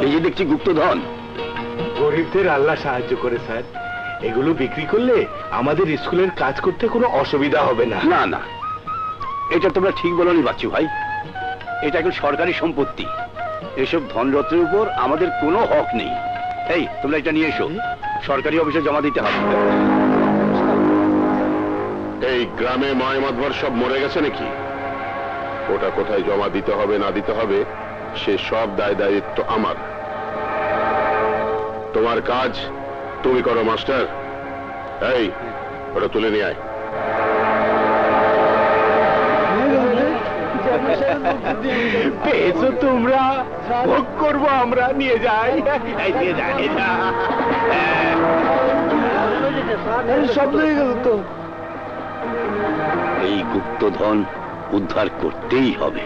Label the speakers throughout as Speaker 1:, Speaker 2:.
Speaker 1: এই যে দেখছি গুপ্তধন,
Speaker 2: গরিবদের আল্লাহ সাহায্য করে স্যার। এগুলো বিক্রি করলে আমাদের স্কুলের কাজ করতে কোনো অসুবিধা হবে না।
Speaker 1: না না, এটা তোমরা ঠিক বলনি বাচ্চু ভাই, এটা এখন সরকারি সম্পত্তি। এসব ধনরত্নের উপর আমাদের কোনো হক নেই। এই তোমরা এটা নিয়ে এসো, সরকারি অফিসে জমা দিতে হবে।
Speaker 3: এই গ্রামে মায় মাতবার সব মরে গেছে নাকি? ওটা কোথায় জমা দিতে হবে না দিতে হবে সে সব দায় দায়িত্ব আমার। তোমার কাজ তুমি করো মাস্টার। এই ওটা তুলে নিয়ে আয়।
Speaker 2: পেয়েছো তোমরা, ভোগ করবো আমরা। নিয়ে যাই, নিয়ে যাই। সব হয়ে গেল তো।
Speaker 1: এই গুপ্তধন উদ্ধার করতেই হবে।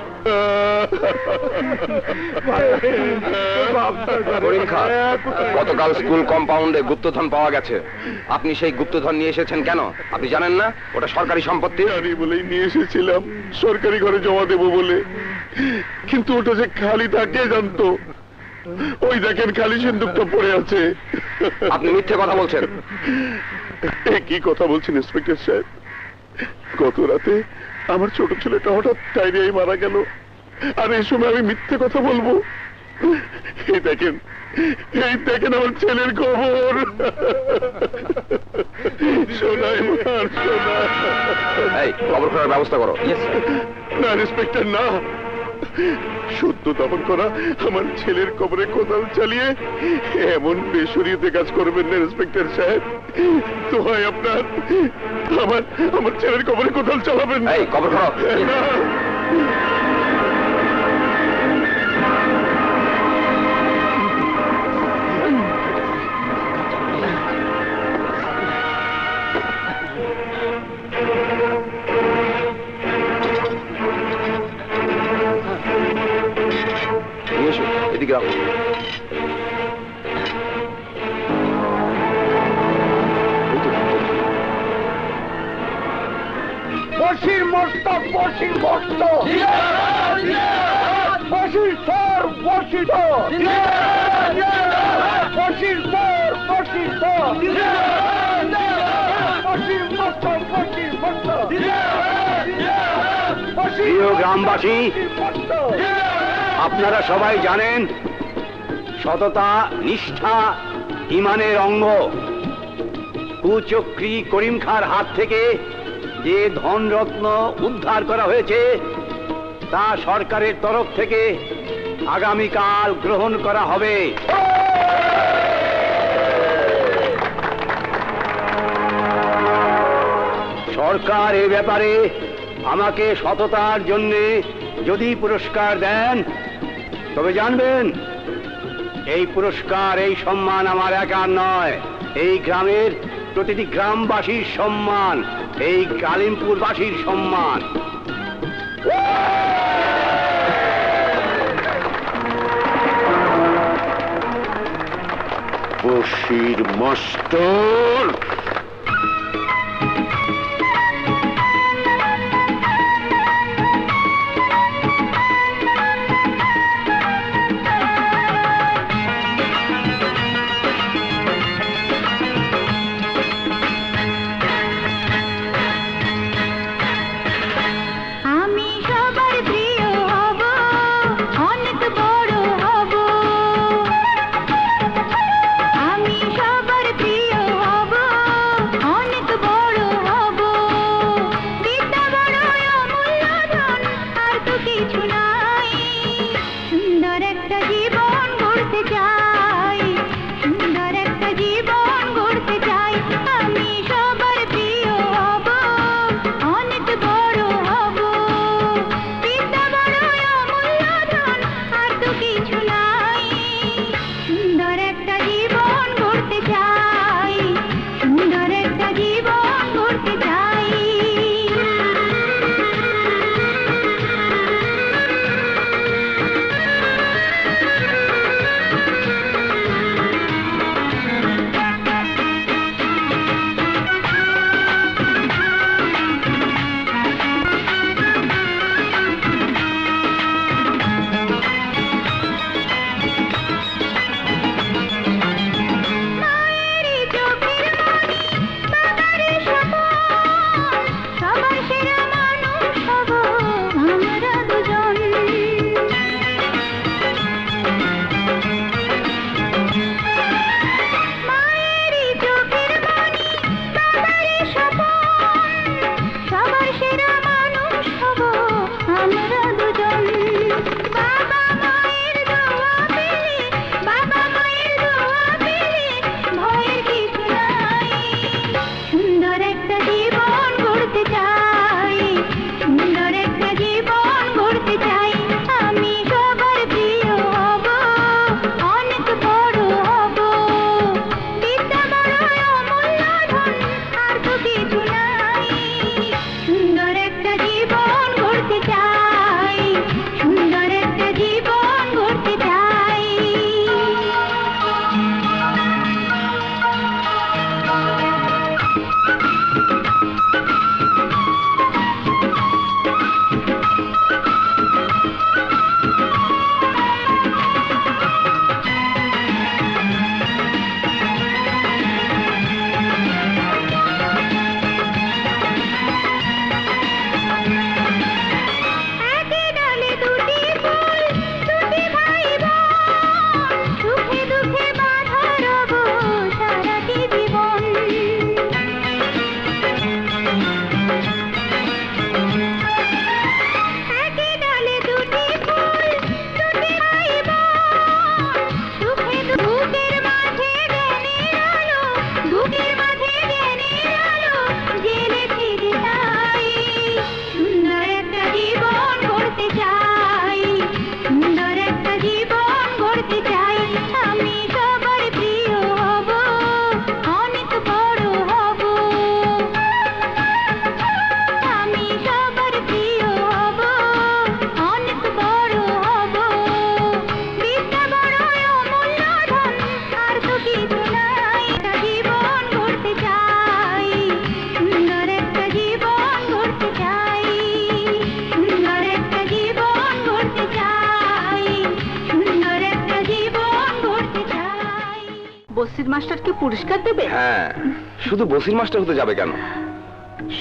Speaker 4: গতকাল স্কুল কম্পাউন্ডে গুপ্তধন পাওয়া গেছে। আপনি সেই গুপ্তধন নিয়ে এসেছেন কেন? আপনি জানেন না ওটা সরকারি সম্পত্তি?
Speaker 3: জানি বলেই নিয়ে এসেছিলাম, সরকারি ঘরে জমা দেবো বলে। কিন্তু ওটা যে খালি থাকে জানতো। ওই দেখেন খালি সিন্দুকটা পড়ে আছে।
Speaker 4: আপনি মিথ্যে কথা বলছেন।
Speaker 3: কি কথা বলছেন ইন্সপেক্টর সাহেব? গত রাতে আমার ছোট ছেলেটা হঠাৎ ডায়রিয়ায় মারা গেল, আর এই সময় আমি মিথ্যে কথা বলবো? এই দেখেন আমার ছেলের খবর। শোনাই মার, শোনা।
Speaker 4: এই খবর করার ব্যবস্থা করো।
Speaker 3: না ইন্সপেক্টর না, সত্য দমন করা আমার ছেলের কবরে কোদাল চালিয়ে এমন বেসরিয়েতে কাজ করবেন না ইন্সপেক্টর সাহেব। তো হয় আপনার, আমার ছেলের কবরে কোদাল চালাবেন না।
Speaker 4: এই খবর করো। এদিকে আসো।
Speaker 2: বসির মস্তক, বসির মস্তক, বসির স্বর, বসির বসির স্বর, বসির বসির মস্তক, বসির মস্তক।
Speaker 1: প্রিয় গ্রামবাসী, আপনারা সবাই জানেন সততা, নিষ্ঠা ইমানের অঙ্গ। কুচক্রী করিম খাঁর হাত থেকে যে ধনরত্ন উদ্ধার করা হয়েছে তা সরকারের তরফ থেকে আগামীকাল গ্রহণ করা হবে। সরকার এ ব্যাপারে আমাকে সততার জন্য যদি পুরস্কার দেন তবে জানবেন এই পুরস্কার, এই সম্মান আমার একার নয়, এই গ্রামের প্রতিটি গ্রামবাসীর সম্মান, এই কালিমপুরবাসীর সম্মান।
Speaker 3: বসির মাস্টার,
Speaker 5: মাস্টারকে পুরস্কার দেবে?
Speaker 4: হ্যাঁ, শুধু বসির মাস্টার হতে যাবে কেন,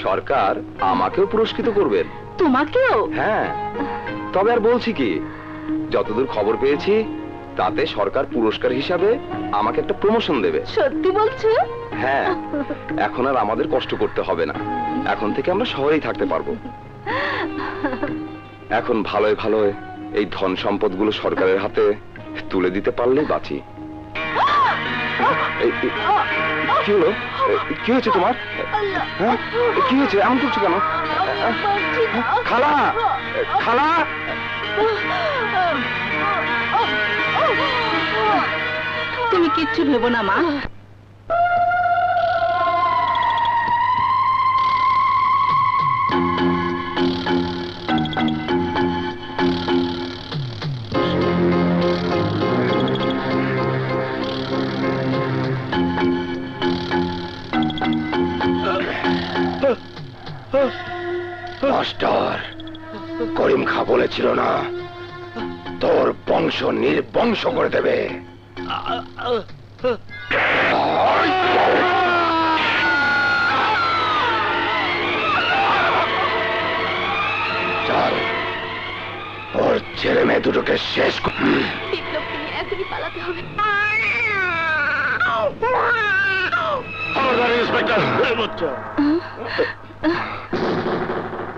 Speaker 4: সরকার আমাকেও পুরস্কৃত করবেন।
Speaker 5: তোমাকেও?
Speaker 4: হ্যাঁ, তবে আর বলছি কি, যতদূর খবর পেয়েছি তাতে সরকার পুরস্কার হিসাবে আমাকে একটা প্রমোশন দেবে।
Speaker 5: সত্যি বলছো?
Speaker 4: হ্যাঁ, এখন আর আমাদের কষ্ট করতে হবে না, এখন থেকে আমরা শহরেই থাকতে পারবো। এখন ভালোই ভালোই এই ধন সম্পদগুলো সরকারের হাতে তুলে দিতে পারলেই বাঁচি। কি হলো? কি হয়েছে তোমার? হ্যাঁ, কি হয়েছে? এমন করছো কেন? খালা, খালা,
Speaker 5: তুমি কিচ্ছু ভেবো না মা।
Speaker 4: মাস্টার, করিম খা বলেছিল না তোর বংশ নির্বংশ করে দেবে। চল, ওর ছেলে মেয়ে দুটোকে শেষ
Speaker 5: বিপ্লবকে নিয়ে এখনই পালাতে হবে।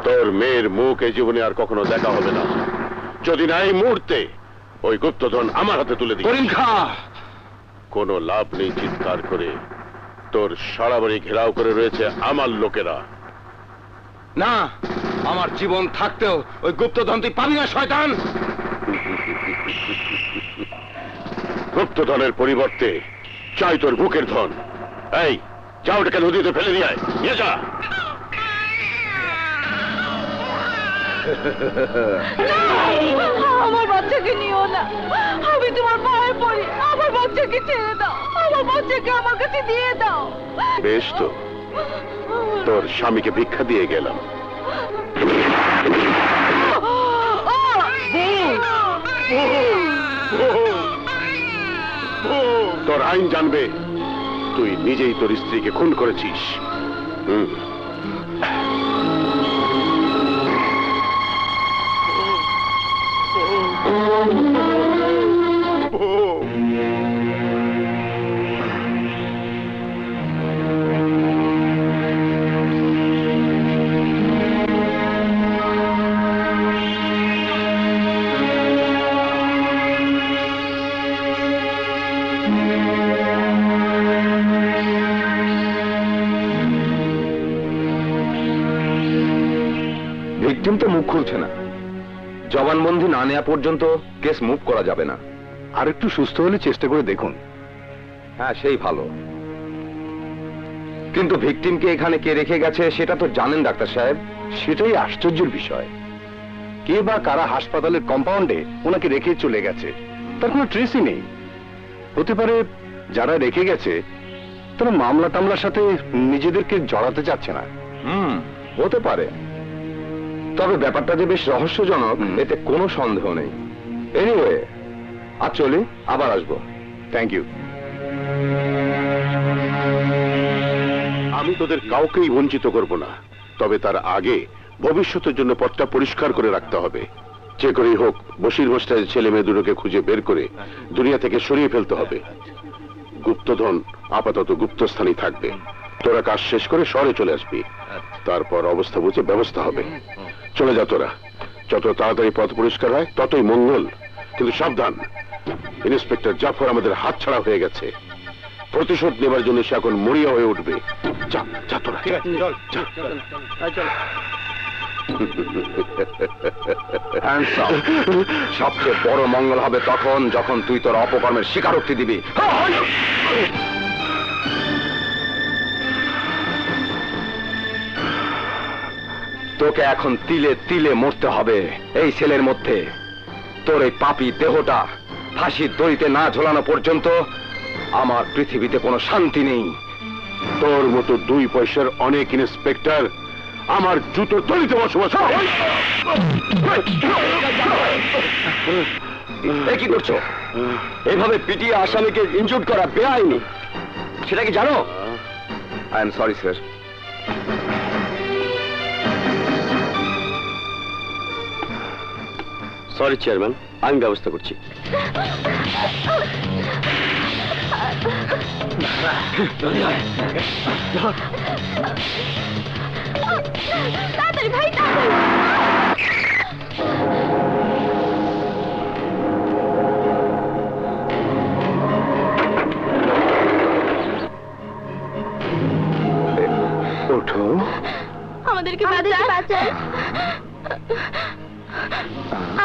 Speaker 3: তোর মেয়ের মুখ এই জীবনে আর কখনো দেখা হবে না, যদি না এই মুহূর্তে ওই গুপ্তধন আমার হাতে তুলে দিই।
Speaker 4: করিম খা,
Speaker 3: কোনো লাভ নেই চিৎকার করে, তোর সারা বাড়ি ঘেরাও করে রয়েছে আমার লোকেরা।
Speaker 4: না, আমার জীবন থাকতেও ওই গুপ্তধন তুই পাবি না শয়তান।
Speaker 3: গুপ্তধনের পরিবর্তে চাই তোর বুকের ধন। এই যা, ওটাকে নদীতে ফেলে দিয়ে আয়, নিয়ে যা।
Speaker 5: আমার বাচ্চাকে নিও না, আমি তোমার পায়ে পড়ি, আমার বাচ্চাকে ছেড়ে দাও, আমার বাচ্চাকে আমার কাছে দিয়ে দাও।
Speaker 3: বেশ তো, তোর স্বামীকে ভিক্ষা দিয়ে গেলাম। তোর আইন জানবে তুই নিজেই তোর স্ত্রীকে খুন করেছিস।
Speaker 4: ভিকটিম তো মুখ খুলছে না, জবানবন্দি না নেওয়া পর্যন্ত কেস মুভ করা যাবে না।
Speaker 1: আর একটু সুস্থ হলে চেষ্টা করে দেখুন।
Speaker 4: হ্যাঁ, সেই ভালো, কিন্তু ভিকটিমকে এখানে কে রেখে গেছে সেটা তো জানেন ডাক্তার সাহেব।
Speaker 1: সেটাই আশ্চর্যের বিষয়, কে বা কারা হাসপাতালের কম্পাউন্ডে ওনাকে রেখে চলে গেছে তার কোনো ট্রেসই নেই। হতে পারে যারা রেখে গেছে তারা মামলা টামলার সাথে নিজেদেরকে জড়াতে চাচ্ছে না।
Speaker 4: হতে পারে, তবে ব্যাপারটা যে বেশ রহস্যজনক এতে কোনো সন্দেহ নেই। এনিওয়ে, আজ চলি, আবার আসবো।
Speaker 1: Thank you.
Speaker 3: আমি তোদের কাউকেই বঞ্চিত করব না, তবে তার আগে ভবিষ্যতের জন্য পথটা পরিষ্কার করে রাখতে হবে। যে করেই হোক বশির মাস্টারের ছেলে মেয়ে দুটোকে খুঁজে বের করে দুনিয়া থেকে সরিয়ে ফেলতে হবে। গুপ্তধন আপাতত গুপ্তস্থানেই থাকবে। তোরা কাজ শেষ করে শহরে চলে আসবি, তারপর অবস্থা বুঝে ব্যবস্থা হবে। চলে যা তোরা, যত তাড়াতাড়ি পথ পরিষ্কার হয় ততই মঙ্গল। কিন্তু সাবধান, ইন্সপেক্টর জাফর আমাদের হাতছাড়া হয়ে গেছে। প্রতিশোধ নেবার জন্য সে এখন মরিয়া হয়ে উঠবে। যা যা তোরা,
Speaker 4: সবচেয়ে বড় মঙ্গল হবে তখন যখন তুই তোর অপকর্মের স্বীকারোক্তি দিবি। তোকে এখন তিলে তিলে মরতে হবে এই ছেলের মধ্যে। তোর এই পাপী দেহটা ফাঁসির দড়িতে না ঝোলানো পর্যন্ত আমার পৃথিবীতে কোনো শান্তি নেই।
Speaker 3: তোর মতো 2 পয়সার অনেক ইন্সপেক্টর আমার জুতোর তলিতে বসবাস করে।
Speaker 4: কি করছো? এভাবে পিটিয়ে আসামিকে ইনজুর করা বেআইনি। সেটা কি জানো? I am sorry sir.
Speaker 1: Sorry chairman, আমি ব্যবস্থা করছি।
Speaker 5: তাড়াতাড়ি ভাই, তাড়াতাড়ি।
Speaker 4: ওঠো।
Speaker 5: আমাদেরকে বাঁচান,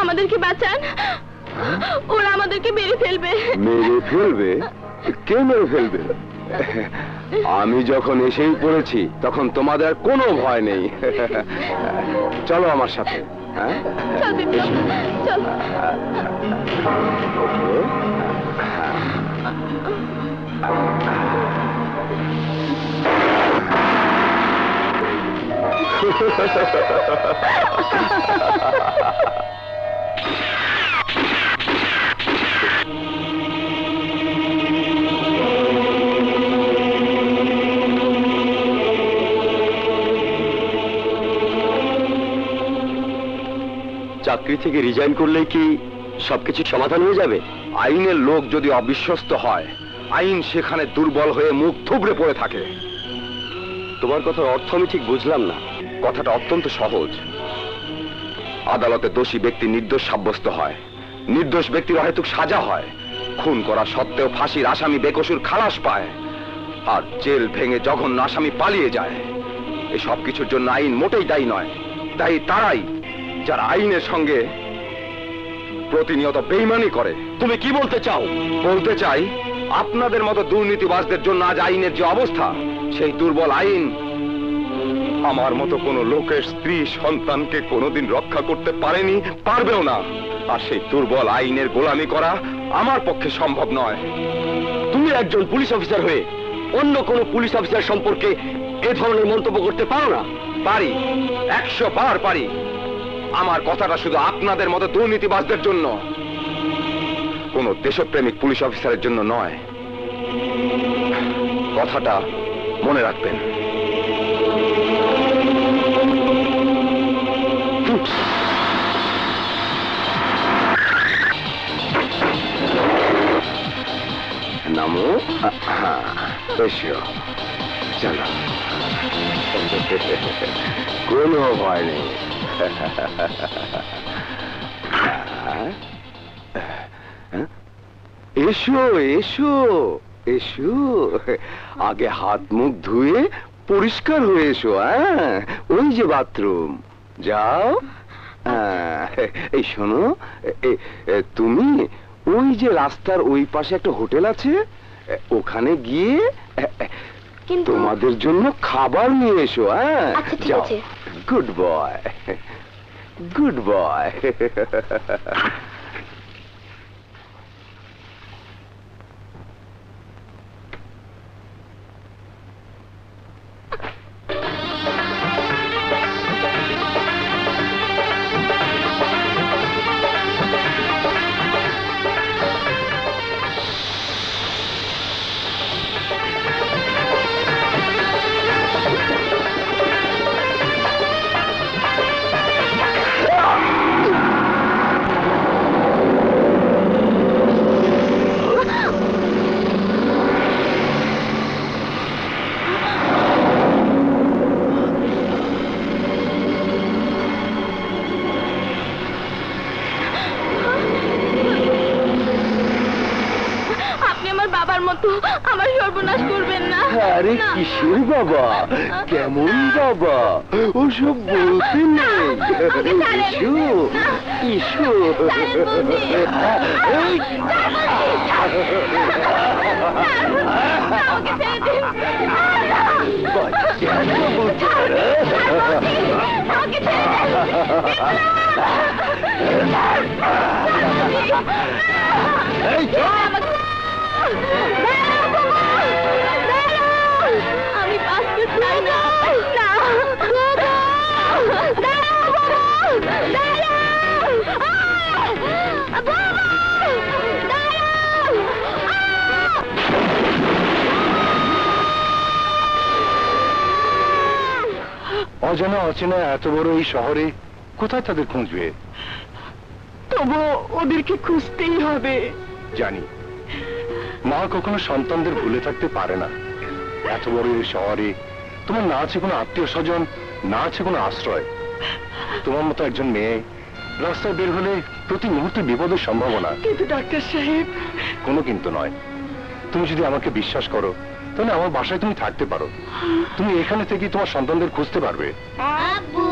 Speaker 5: আমাদেরকে বাঁচান, ওরা আমাদেরকে মেরে ফেলবে।
Speaker 4: মেরে ফেলবে? কে মেরে ফেলবে? আমি যখন এসেই পড়েছি তখন তোমাদের কোনো ভয় নেই। চলো আমার সাথে। হ্যাঁ,
Speaker 5: চল বিপ্লব, চল।
Speaker 1: চাকরি থেকে রিজাইন করলে কি সবকিছু সমাধান হয়ে যাবে?
Speaker 4: আইনের লোক যদি অবিশ্বস্ত হয়, আইন সেখানে দুর্বল হয়ে মুখ থুবড়ে পড়ে থাকে।
Speaker 1: তোমার কথার অর্থ আমি ঠিক বুঝলাম না।
Speaker 4: কথাটা অত্যন্ত সহজ। আদালতে দোষী ব্যক্তি নির্দোষ সাব্যস্ত হয়, নির্দোষ ব্যক্তির অহেতুক সাজা হয়, খুন করা সত্ত্বেও ফাঁসির আসামি বেকসুর খালাস পায়, আর জেল ভেঙে জঘন্য আসামি পালিয়ে যায়। এই সব কিছুর জন্য আইন মোটেই দায়ী নয়। দায়ী তারাই যারা আইনের সঙ্গে প্রতিনিয়ত বেইমানি করে।
Speaker 1: তুমি কি বলতে চাও?
Speaker 4: বলতে চাই, আপনাদের মতো দুর্নীতিবাজদের জন্য আজ আইনের যে অবস্থা, সেই দুর্বল আইন আমার মতো কোনো লোকের স্ত্রী সন্তানকে কোনোদিন রক্ষা করতে পারেনি, পারবেও না। আর সেই দুর্বল আইনের গোলামি করা আমার পক্ষে সম্ভব নয়।
Speaker 1: তুমি একজন পুলিশ অফিসার হয়ে অন্য কোনো পুলিশ অফিসার সম্পর্কে এ ধরনের মন্তব্য করতে পারো না?
Speaker 4: পারি, 100 বার পারি। আমার কথাটা শুধু আপনাদের মতো দুর্নীতিবাজদের জন্য, কোন দেশপ্রেমিক পুলিশ অফিসারের জন্য নয়। কথাটা মনে রাখবেন। নামো। এসো, চলো। কোনো ভয় নেই। এসো এসো এসো, আগে হাত মুখ ধুয়ে পরিষ্কার হয়ে এসো। হ্যাঁ, ওই যে বাথরুম, যাও। এই শোনো, তুমি ওই যে রাস্তার ওই পাশে একটা হোটেল আছে, ওখানে গিয়ে তোমাদের জন্য খাবার নিয়ে এসো। হ্যাঁ, যাও। Good boy, good boy.
Speaker 5: আমার সর্বনাশ করবেন না।
Speaker 1: আরে কিসের বাবা, কেমন বাবা, ওসব বলতে নেই। ইসু ইসু,
Speaker 5: আমি বাঁচতে চাই না।
Speaker 2: অজানা অচেনা এত বড় এই শহরে কোথায় তাদের খুঁজবে?
Speaker 5: তবু ওদেরকে খুঁজতেই হবে।
Speaker 2: জানি মা কখনো সন্তানদের ভুলে থাকতে পারে না। এত বড় এই শহরে তোমার না আছে কোনো আত্মীয় স্বজন, না আছে কোনো আশ্রয়। তোমার মতো একজন মেয়ে রাস্তায় বের হলে প্রতি মুহূর্তে বিপদের সম্ভাবনা।
Speaker 5: কিন্তু ডাক্তার সাহেব।
Speaker 2: কোনো কিন্তু নয়। তুমি যদি আমাকে বিশ্বাস করো তাহলে আমার বাসায় তুমি থাকতে পারো। তুমি এখানে থেকে তোমার সন্তানদের খুঁজতে পারবে।
Speaker 6: আব্বু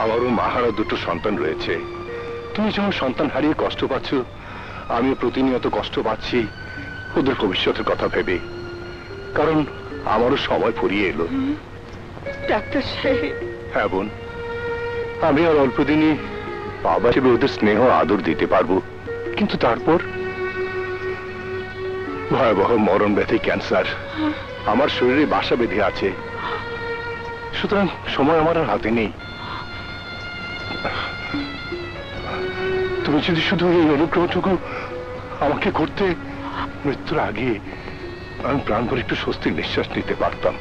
Speaker 2: আমারও মাহারা দুটো সন্তান রয়েছে। তুমি যেমন সন্তান হারিয়ে কষ্ট পাচ্ছ, আমিও প্রতিনিয়ত কষ্ট পাচ্ছি ওদের ভবিষ্যতের কথা ভেবে। কারণ আমারও সময় ফুরিয়ে এলো।
Speaker 5: ডাক্তার সাহেব।
Speaker 2: হ্যাঁ বোন, আমি আর অল্প দিনই বাবা হিসেবে ওদের স্নেহ আদর দিতে পারবো। কিন্তু তারপর ভয়াবহ মরণ ব্যাধি ক্যান্সার আমার শরীরে বাসা বেঁধে আছে। সুতরাং সময় আমার আর হাতে নেই। তুমি যদি শুধু এই অনুগ্রহটুকু আমাকে করতে, মৃত্যুর আগে আমি প্রাণ ভরে একটু স্বস্তির নিঃশ্বাস নিতে পারতাম।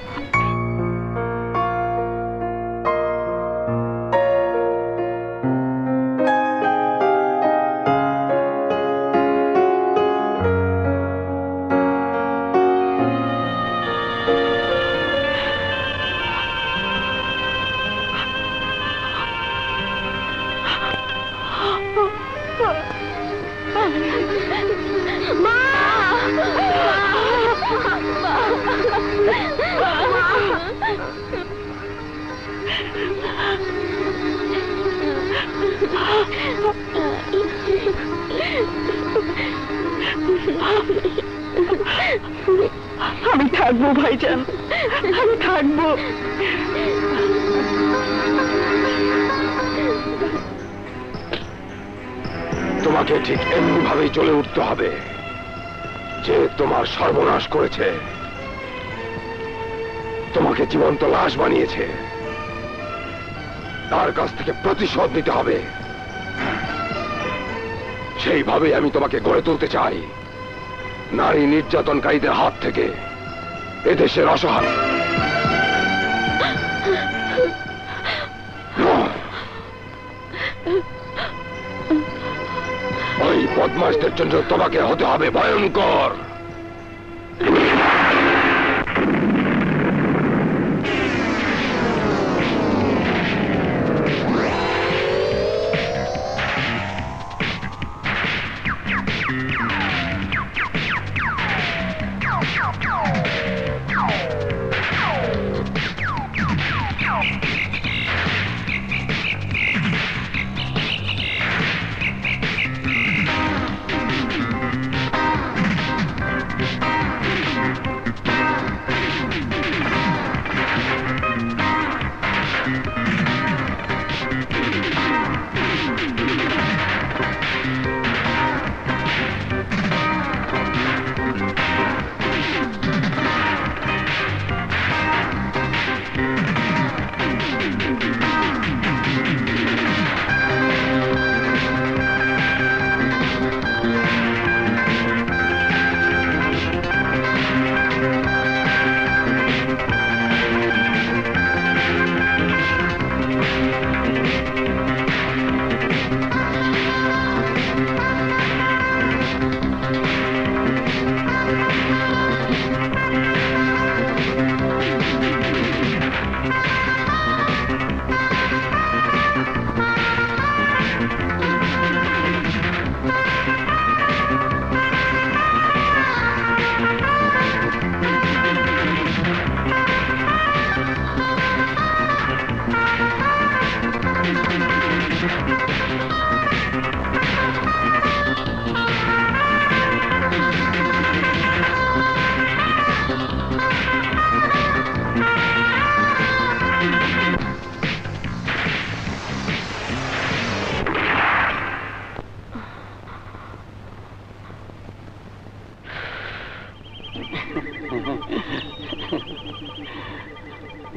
Speaker 5: আমি থাকবো ভাইজান, আমি থাকবো।
Speaker 4: তোমাকে ঠিক এমনি ভাবেই চলে উঠতে হবে যে তোমার সর্বনাশ করেছে, তোমাকে জীবন্ত লাশ বানিয়েছে, তার কাছ থেকে প্রতিশোধ নিতে হবে। সেইভাবে আমি তোমাকে গড়ে তুলতে চাই, নারী নির্যাতনকারীদের হাত থেকে এদেশের অসহায়। ওই বদমাশদের জন্য তোমাকে হতে হবে ভয়ঙ্কর।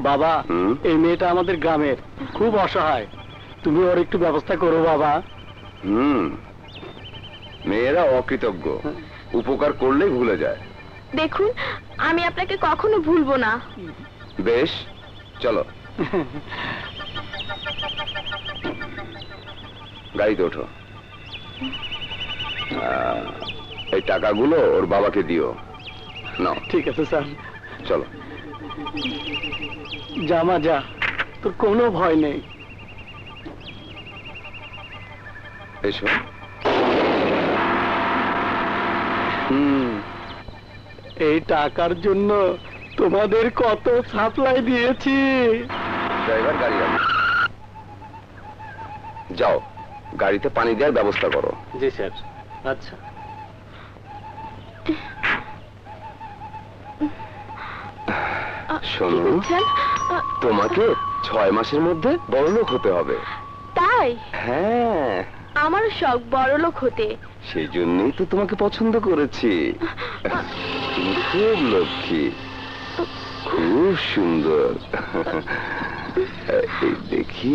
Speaker 1: বাবা, এই মেয়েটা আমাদের গ্রামের, খুব অসহায়। তুমি ওর একটু ব্যবস্থা করো বাবা।
Speaker 4: মেয়েরা অকৃতজ্ঞ, উপকার করলেই ভুলে যায়।
Speaker 5: দেখুন, আমি আপনাকে কখনো ভুলবো না।
Speaker 4: বেশ, চলো গাড়িতে ওঠো। এই টাকাগুলো ওর বাবাকে দিও। নাও।
Speaker 6: ঠিক আছে স্যার।
Speaker 4: চলো।
Speaker 6: জামা যা, তোর কোনো ভয় নেই।
Speaker 4: এসো।
Speaker 6: এই টাকার জন্য তোমাদের কত সাপ্লাই দিয়েছি।
Speaker 4: ড্রাইভার, গাড়ি আনো। যাও, গাড়িতে পানি দেওয়ার ব্যবস্থা করো।
Speaker 6: জি স্যার। আচ্ছা।
Speaker 4: শোনো, তোমাকে 6 মাসের মধ্যে বড়লোক হতে হবে।
Speaker 5: তাই?
Speaker 4: হ্যাঁ,
Speaker 5: আমার শখ বড়লোক হতে।
Speaker 4: সেই জন্যই তো তোমাকে পছন্দ করেছি। তুমি খুব লক্ষ্মী, খুব সুন্দর। এই দেখি।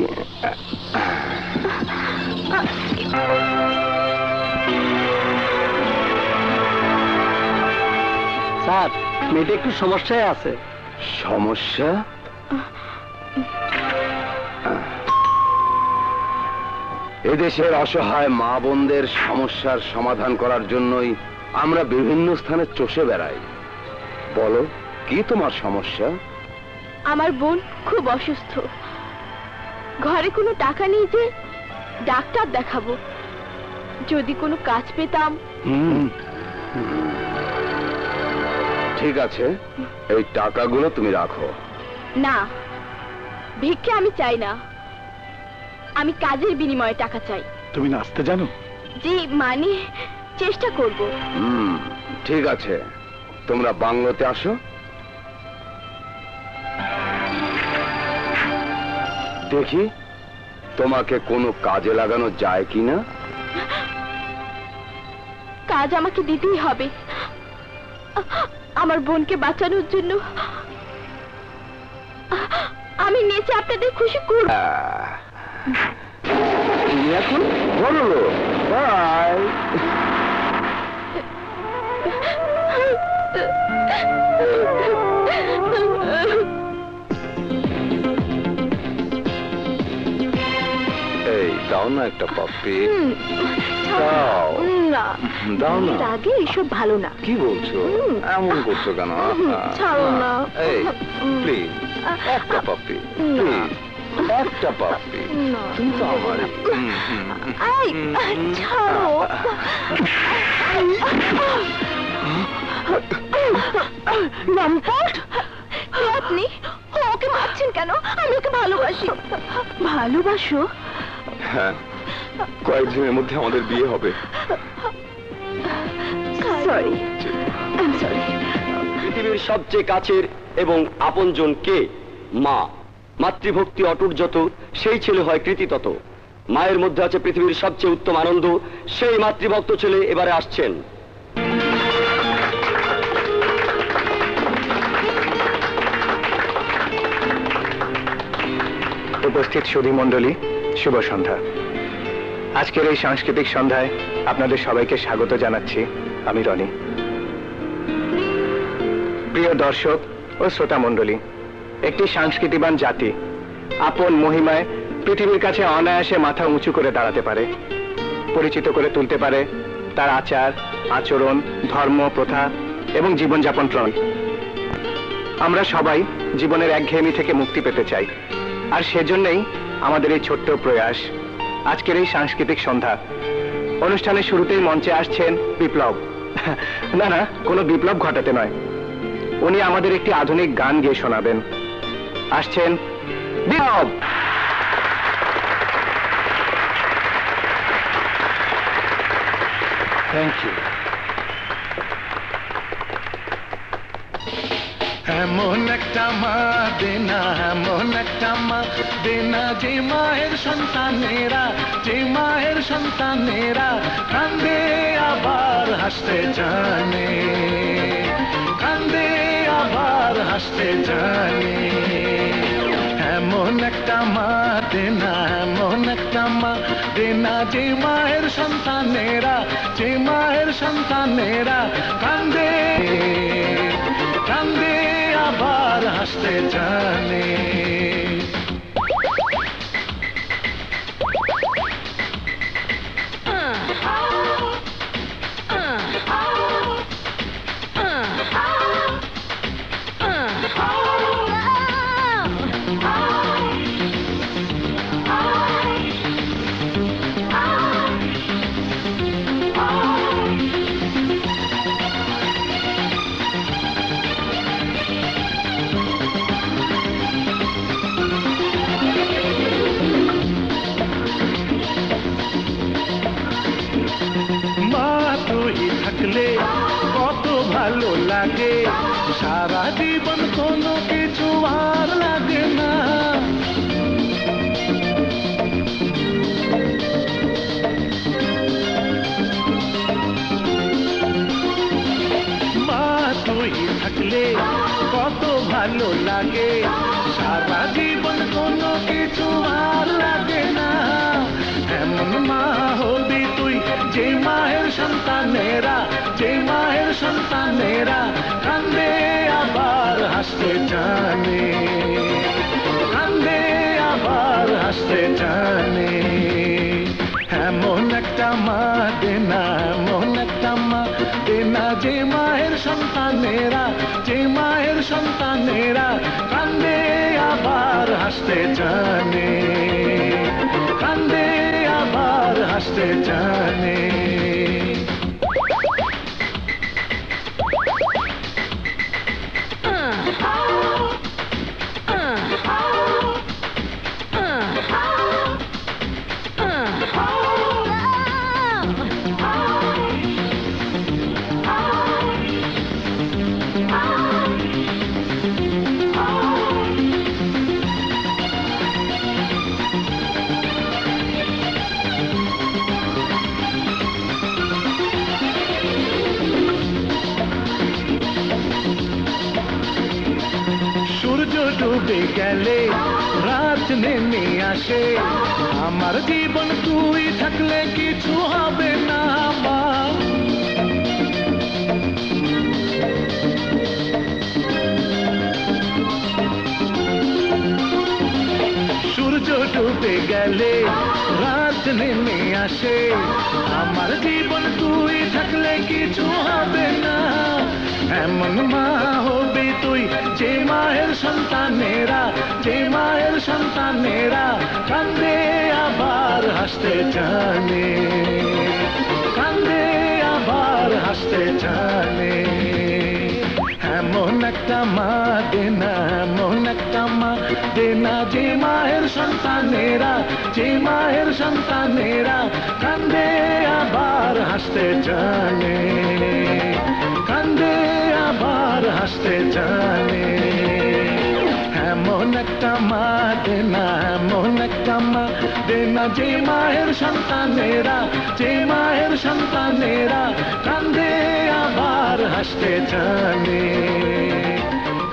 Speaker 6: স্যার, মেয়েটা একটু সমস্যায় আছে।
Speaker 4: সমস্যা? এদেশের অসহায় মা বোনদের সমস্যার সমাধান করার জন্যই আমরা বিভিন্ন স্থানে চষে বেড়াই। বলো, কি তোমার সমস্যা?
Speaker 5: আমার বোন খুব অসুস্থ, ঘরে কোনো টাকা নেই যে ডাক্তার দেখাবো। যদি কোনো কাজ পেতাম।
Speaker 4: ঠিক আছে, এই টাকাগুলো তুমি রাখো।
Speaker 5: না, ভিক্ষে আমি চাই না, আমি কাজের বিনিময়ে টাকা চাই।
Speaker 6: তুমি নাচতে জানো?
Speaker 5: জি, মানে চেষ্টা করব।
Speaker 4: ঠিক আছে, তোমরা বাংলোতে আসো। দেখি তোমাকে কোনো কাজে লাগানো যায় কিনা।
Speaker 5: কাজ আমাকে দিতেই হবে, আমার বোনকে বাঁচানোর জন্য। আমি নেচে আপনাদের খুশি করব।
Speaker 4: তুমি এখন বলো বাই। এই দাও না একটা পাপ্পি। দাও
Speaker 5: না,
Speaker 4: দাও না।
Speaker 5: আগে এসব ভালো না।
Speaker 4: কি বলছো? এমন করছো কেন?
Speaker 5: ছাড়ো না।
Speaker 4: এই প্লিজ, একটা পাপ্পি, প্লিজ, একটা পাপ্পি। তুমি তো আমারই।
Speaker 5: ছাড়ো। লম্পট, আপনি ওকে মারছেন কেন? আমি ওকে ভালোবাসি। ভালোবাসো?
Speaker 4: হ্যাঁ, কয়েকদিনের মধ্যে আমাদের বিয়ে হবে।
Speaker 5: Sorry, sorry.
Speaker 7: পৃথিবীর সবচেয়ে কাছের এবং আপনজন কে? মা। মাতৃভক্তি অটুট যত, সেই ছেলে হয় কৃতিতত। মায়ের মধ্যে আছে পৃথিবীর সবচেয়ে উত্তম আনন্দ। সেই মাতৃভক্ত ছেলে এবারে আসছেন।
Speaker 2: উপস্থিত সুধী মণ্ডলী, শুভ সন্ধ্যা। আজকের এই সাংস্কৃতিক সন্ধ্যায় আপনাদের সবাইকে স্বাগত জানাচ্ছি। আমি রনি। প্রিয় দর্শক ও শ্রোতা মণ্ডলী, একটি সংস্কৃতিবান জাতি আপন মহিমায় পৃথিবীর কাছে অনায়াসে মাথা উঁচু করে দাঁড়াতে পারে, পরিচিত করে তুলতে পারে তার আচার আচরণ, ধর্ম, প্রথা এবং জীবনযাপন প্রণালী। আমরা সবাই জীবনের একঘেয়েমি থেকে মুক্তি পেতে চাই, আর সেজন্যই আমাদের এই ছোট্ট প্রয়াস, আজকের এই সাংস্কৃতিক সন্ধ্যা। অনুষ্ঠানের শুরুতেই মঞ্চে আসছেন বিপ্লব। না না, কোনো বিপ্লব ঘটাতে নয়, উনি আমাদের একটি আধুনিক গান গেয়ে শোনাবেন। আসছেন বিপ্লব।
Speaker 6: Thank you.
Speaker 8: এমন একটা মা দেনা, এমন একটা মা দেনা, যে মায়ের সন্তানেরা, যে মায়ের সন্তানেরা কান্দে আবার হাসতে জানে, কান্দে আবার হাসতে জানে। এমন একটা মা দেনা, এমন একটা মা দেনা, যে মায়ের সন্তানেরা, যে মায়ের সন্তানেরা কান্দে কান্দে আবার হাসতে জানে। কত ভালো লাগে, সারা জীবন কোনো কিছু আর লাগে না। মা তুই থাকলে কত ভালো লাগে, সারা জীবন কোনো কিছু আর লাগে না। এমন মা হবি তুই যে মায়ের সন্তানেরা, যে মায়ের সন্তানেরা কান্দে আবার হাসতে জানে, কান্দে আবার হাসতে জানে। এমন একটা মা দেনা, এমন একটা মা দেনা যে মায়ের সন্তানেরা, যে মায়ের সন্তানেরা কান্দে আবার হাসতে জানে, কান্দে আবার হাসতে জানে। সূর্য ডুবে গেলে রাত নেমে আসে, আমার জীবন তুই থাকলে কিছু হবে না মা। সূর্য ডুবে গেলে রাত নেমে আসে, আমার জীবন তুই থাকলে কিছু হবে না। এমন মা হবি তুই যে মায়ের সন্তানেরা, যে মায়ের সন্তানেরা কান্দে আবার হাসতে জানে, কান্দে আবার হাসতে জানে। এমন একটা মা দেনা, এমন একটা মা দেনা যে মায়ের সন্তানেরা, যে মায়ের সন্তানেরা কান্দে আবার হাসতে জানে, কান্দে আবার হাসতে জানে। এমন একটা মা দেনা, এমন একটা মা দেনা যে মায়ের সন্তানেরা, যে মায়ের সন্তানেরা কান্দে আবার হাসতে জানে,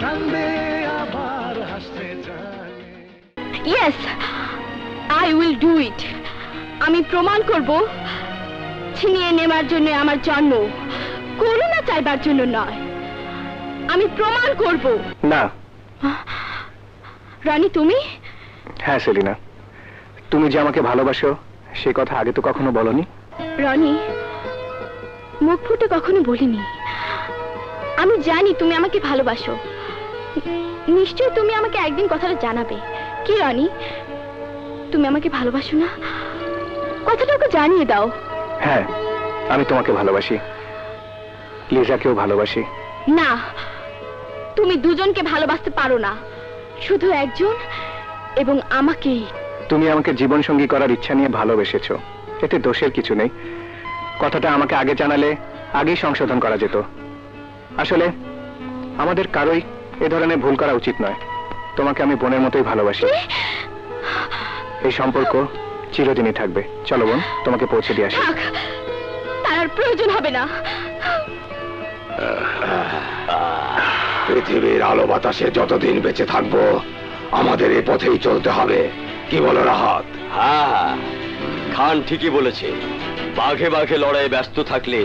Speaker 8: কান্দে আবার হাসতে জানে।
Speaker 5: Yes, I will do it. আমি প্রমাণ করব ছিনিয়ে নেবার জন্য আমার জন্ম, করুণা চাইবার জন্য নয়। আমি প্রমাণ করব।
Speaker 2: না।
Speaker 5: রানী তুমি?
Speaker 2: হ্যাঁ সেলিনা, তুমি যে আমাকে ভালোবাসো সে কথা আগে তো কখনো বলনি।
Speaker 5: রনি, মুখ ফুটে কখনো বলিনি। আমি জানি তুমি আমাকে ভালোবাসো, নিশ্চয়ই তুমি আমাকে একদিন কথাটা জানাবে। কি রনি, তুমি আমাকে ভালোবাসো না? কথাটা ওকে জানিয়ে দাও।
Speaker 2: হ্যাঁ, আমি তোমাকে ভালোবাসি, লিজাকেও ভালোবাসি।
Speaker 5: না, তুমি দুজনকে ভালোবাসতে পারো না, শুধু একজন, এবং আমাকেই।
Speaker 2: তুমি আমাকে জীবন সঙ্গী করার ইচ্ছা নিয়ে ভালোবেসেছো, এতে দোষের কিছু নেই। কথাটা আমাকে আগে জানালে আগেই সংশোধন করা যেত। আসলে আমাদের কারোই এ ধরনের ভুল করা উচিত নয়। তোমাকে আমি বোনের মতোই ভালোবাসি। এই সম্পর্ক চিরদিনই থাকবে। চলো বোন, তোমাকে পৌঁছে দিয়ে আসি।
Speaker 5: তার প্রয়োজন হবে না।
Speaker 4: পৃথিবীর আলো বাতাসে যতদিন বেঁচে থাকবো আমাদের এই পথেই চলতে হবে। কি বলো রাহাত?
Speaker 7: হ্যাঁ, খান ঠিকই বলেছে, বাঘে বাঘে লড়াইয়ে ব্যস্ত থাকলে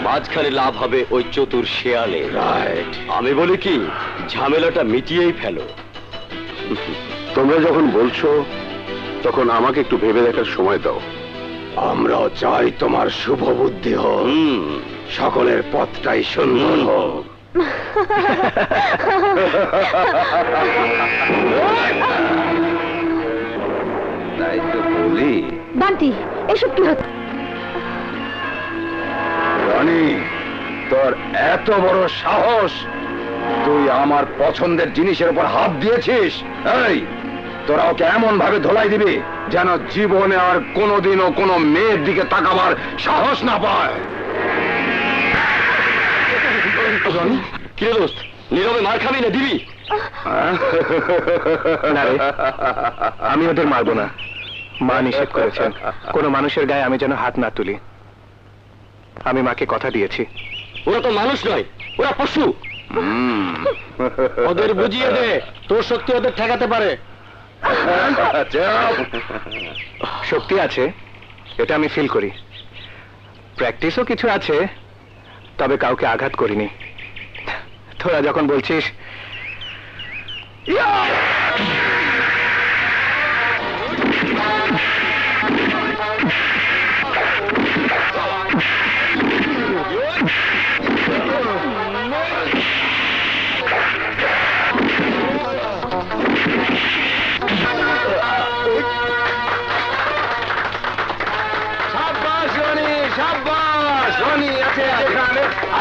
Speaker 7: মাঝখানে লাভ হবে ওই চতুর শেয়ালে।
Speaker 1: রাইট।
Speaker 7: আমি বলি কি, ঝামেলাটা মিটিয়েই ফেলো।
Speaker 3: তোমরা যখন বলছো তখন আমাকে একটু ভেবে দেখার সময় দাও।
Speaker 1: আমরাও চাই তোমার শুভ বুদ্ধি হোক, সকলের পথটাই সুন্দর হোক। তাই তো বলি।
Speaker 5: বান্টি, এসব কি হচ্ছে?
Speaker 1: রনি, তোর এত বড় সাহস, তুই আমার পছন্দের জিনিসের উপর হাত দিয়েছিস। এই, তোরা ওকে এমন ভাবে ধোলাই দিবি যেন জীবনে আর কোনোদিনও কোনো মেয়ের দিকে তাকাবার সাহস না পায়।
Speaker 7: কিরে দোস্ত, নীরবে মার খাবি না দিবি?
Speaker 2: না রে, আমি ওদের মারবো না। মা নিষেধ করেছেন কোনো মানুষের গায়ে আমি যেন হাত না তুলি। আমি মাকে কথা দিয়েছি।
Speaker 7: ওরা তো মানুষ নয়, ওরা পশু।
Speaker 6: ওদের বুঝিয়ে দে, তোর শক্তি ওদের ঠেকাতে পারে।
Speaker 2: শক্তি আছে, এটা আমি ফিল করি। প্র্যাকটিসও কিছু আছে, তবে কাউকে আঘাত করিনি। তোরা যখন বলছিস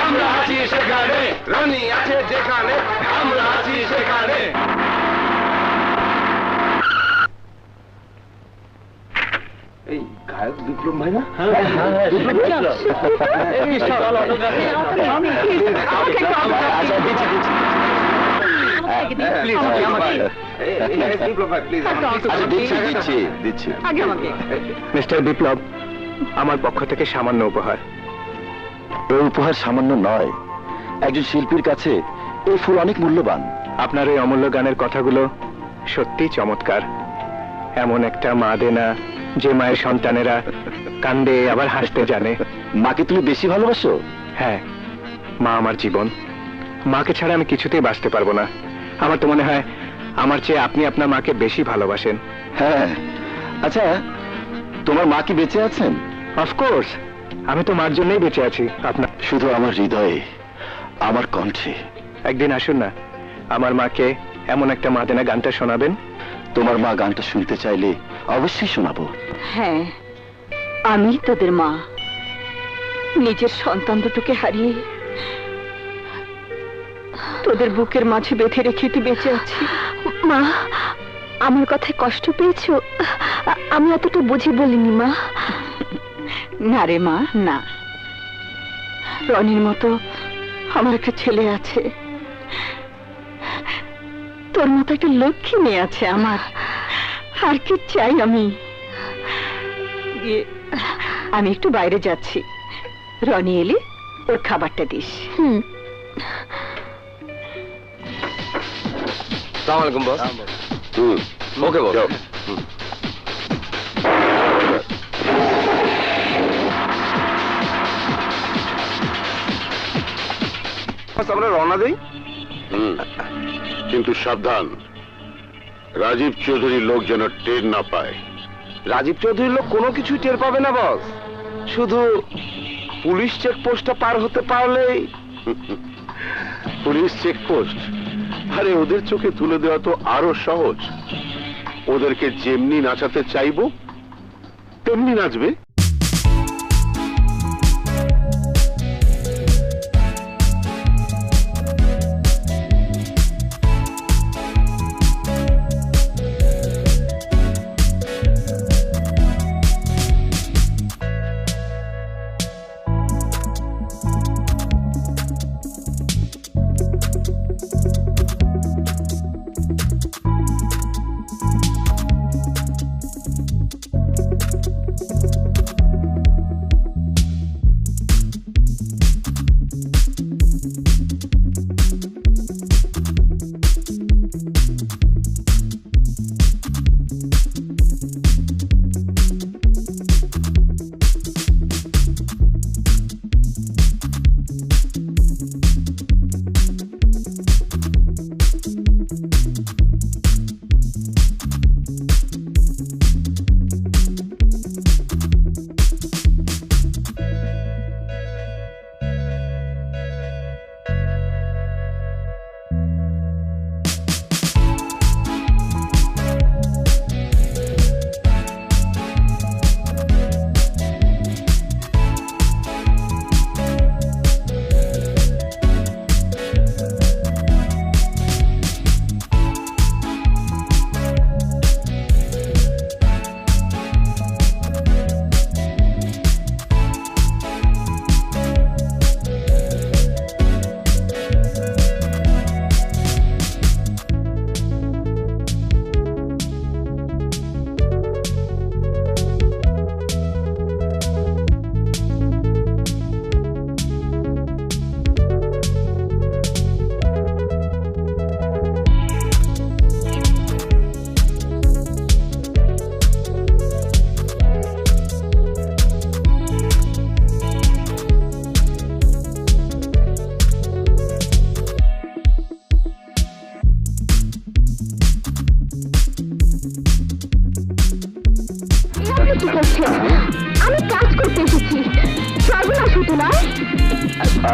Speaker 1: আমরা আছি সেখানে, রনি আছে যেখানে, আমরা আছি সেখানে। এই গায়ক বিপ্লব ভাই না?
Speaker 2: মিস্টার বিপ্লব, আমার পক্ষ থেকে সামান্য উপহার।
Speaker 3: এই উপহার সামান্য নয়, একজন শিল্পীর কাছে এই ফুল অনেক মূল্যবান।
Speaker 2: আপনার এই অমূল্য গানের কথাগুলো সত্যিই চমৎকার। এমন একটা মা দেনা যে মায়ের সন্তানেরা কান্দে আবার হাসতে জানে।
Speaker 3: মাকে তুমি বেশি ভালোবাসো?
Speaker 2: হ্যাঁ, মা আমার জীবন। মাকে ছাড়া আমি কিছুতেই বাঁচতে পারবো না। আমার তো মনে হয় আমার চেয়ে আপনি আপনার মাকে বেশি ভালোবাসেন।
Speaker 3: হ্যাঁ। আচ্ছা, তোমার মা কি বেঁচে আছেন?
Speaker 2: অফকোর্স, আমি তো মার জন্যই বেঁচে আছি। আপনার
Speaker 3: শুধু আমার হৃদয়ে, আমার কণ্ঠে।
Speaker 2: একদিন আসুন না, আমার মাকে এমন একটা মা দেনা গানটা শোনাবেন।
Speaker 3: তোমার মা গানটা শুনতে চাইলে অবশ্যই শোনাবো।
Speaker 9: হ্যাঁ, আমি তোদের মা। নিজের সন্তান দুটোকে হারিয়ে তোদের বুকের মাঝে বেঁধে রেখে তুই বেঁচে আছি।
Speaker 5: মা, আমার কথায় কষ্ট পেয়েছো? আমি এতটা বুঝি বলিনি মা।
Speaker 9: না রে মা, না। রনির মতো আমার একটা ছেলে আছে, তোর মতো একটা লক্ষ্মী মেয়ে আছে আমার। আর কি চাই আমি? আমি একটু বাইরে যাচ্ছি, রনি এলে ওর খাবারটা দিস।
Speaker 7: সালাম আলাইকুম বস। ওকে বস।
Speaker 1: আমরা রওনা দেই।
Speaker 3: কিন্তু সাবধান, রাজীব চৌধুরীর লোক যেন টের না পায়।
Speaker 1: রাজীব চৌধুরীর লোক কোনো কিছুই টের পাবে না বস, শুধু পুলিশ চেকপোস্টটা পার হতে পারলেই।
Speaker 3: Police checkpost? আরে ওদের চোখে তুলে দেওয়া তো আরো সহজ। ওদেরকে যেমনি নাচাতে চাইবো তেমনি নাচবে।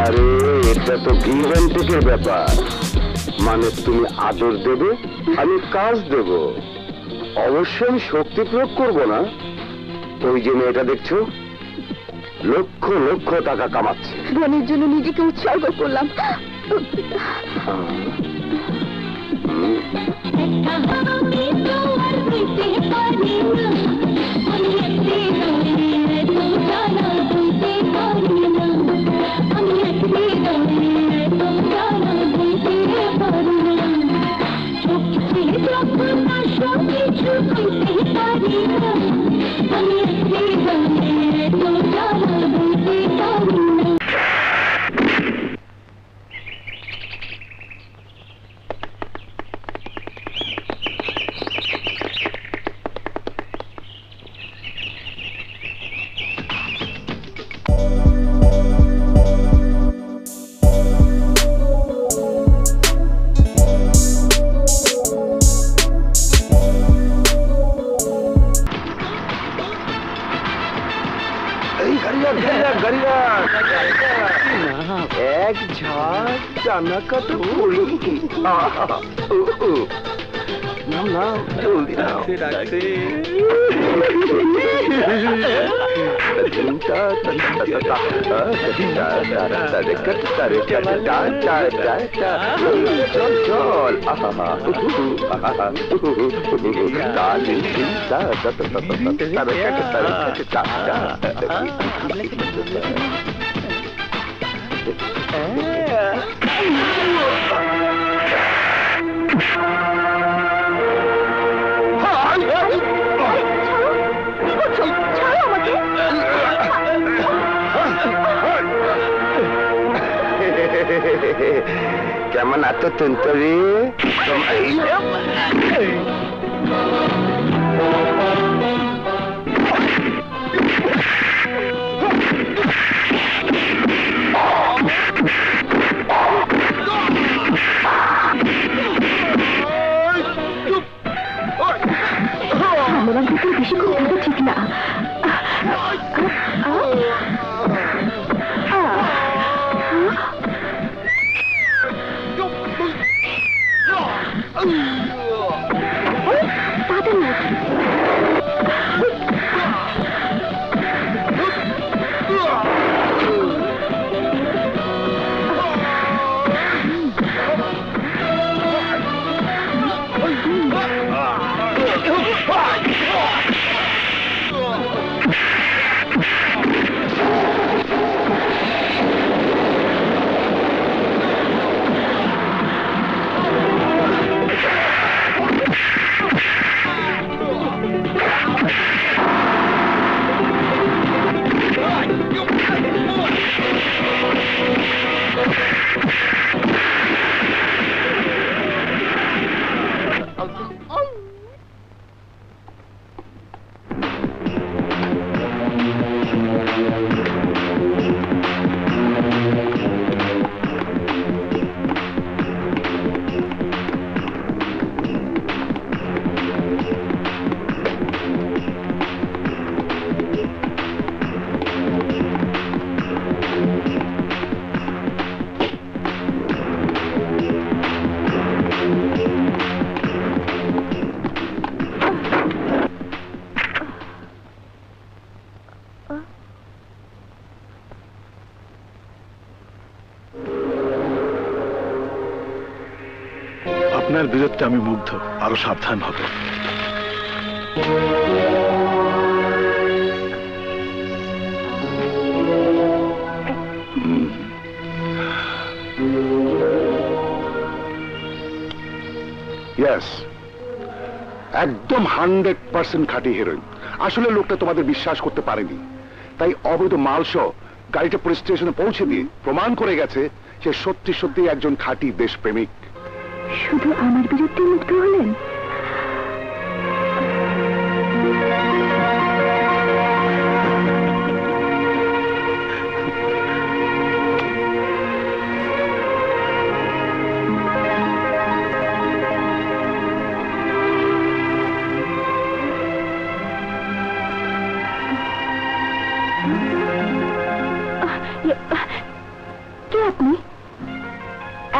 Speaker 1: আরে এটা তো গিভ এন্ড টেকের ব্যাপার, মানে তুমি আদর দেবে, আমি কাজ দেব। অবশ্যই আমি শক্তি প্রয়োগ করব না। ওই যে মেয়েটা দেখছো, লক্ষ লক্ষ টাকা কামাচ্ছে।
Speaker 5: বোনের জন্য নিজেকে উৎসর্গ করলাম।
Speaker 1: এক ঝাঁক টানা কাটা নাও নাও, জলদি নাও। কেমন এত তুন্তরি?
Speaker 5: বেশি করতে ঠিক না।
Speaker 3: আপনার বীরত্বে আমি মুগ্ধ, আরো সাবধান হব।
Speaker 2: ইয়েস, একদম 100% খাঁটি হিরোইন। আসলে লোকটা তোমাদের বিশ্বাস করতে পারেনি, তাই অবৈধ মালসহ গাড়িটা পুলিশ স্টেশনে পৌঁছে দিয়ে প্রমাণ করে গেছে সে সত্যি সত্যি একজন খাঁটি দেশপ্রেমিক।
Speaker 5: শুধু আমার বিরুদ্ধে মুগ্ধ হলেন?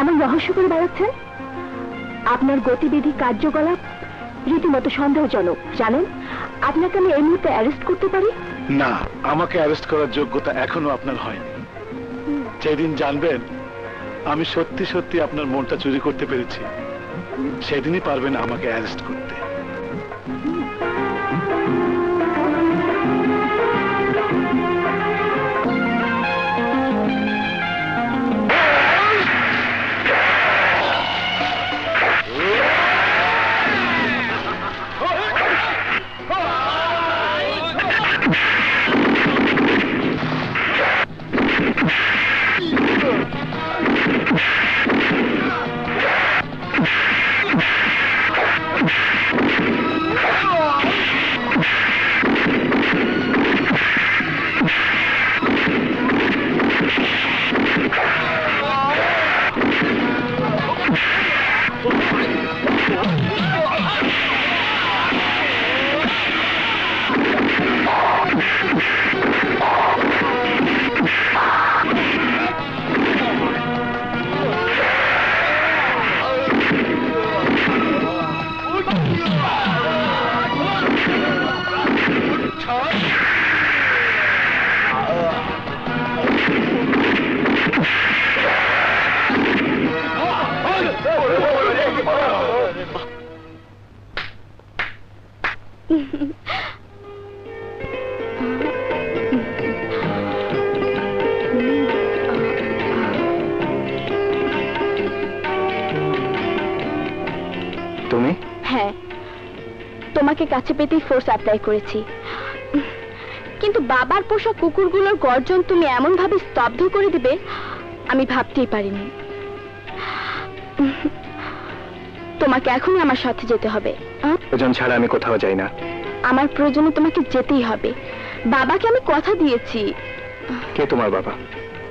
Speaker 5: এমন রহস্য করে বেড়াচ্ছেন? আপনার গতিবিধি কার্যকলাপ রীতিমতো সন্দেহজনক। জানেন, আপনাকে আমি এই মুহূর্তে অ্যারেস্ট করতে পারি।
Speaker 8: না, আমাকে অ্যারেস্ট করার যোগ্যতা এখনো আপনার হয়নি। যেদিন জানবেন আমি সত্যি সত্যি আপনার মনটা চুরি করতে পেরেছি, সেদিনই পারবেন আমাকে অ্যারেস্ট করতে।
Speaker 2: তুমি?
Speaker 5: হ্যাঁ, তোমাকে কাছে পেতেই ফোর্স অ্যাপ্লাই করেছি, কিন্তু বাবার পোষা কুকুরগুলোর গর্জন তুমি এমন ভাবে স্তব্ধ করে দিবে আমি ভাবতেই পারিনি। তোমাকে এখনই আমার সাথে যেতে হবে।
Speaker 2: প্রয়োজন ছাড়া আমি কোথাও যাই না।
Speaker 5: আমার প্রয়োজনে তোমাকে যেতেই হবে। বাবাকে আমি কথা দিয়েছি।
Speaker 2: কে তোমার বাবা?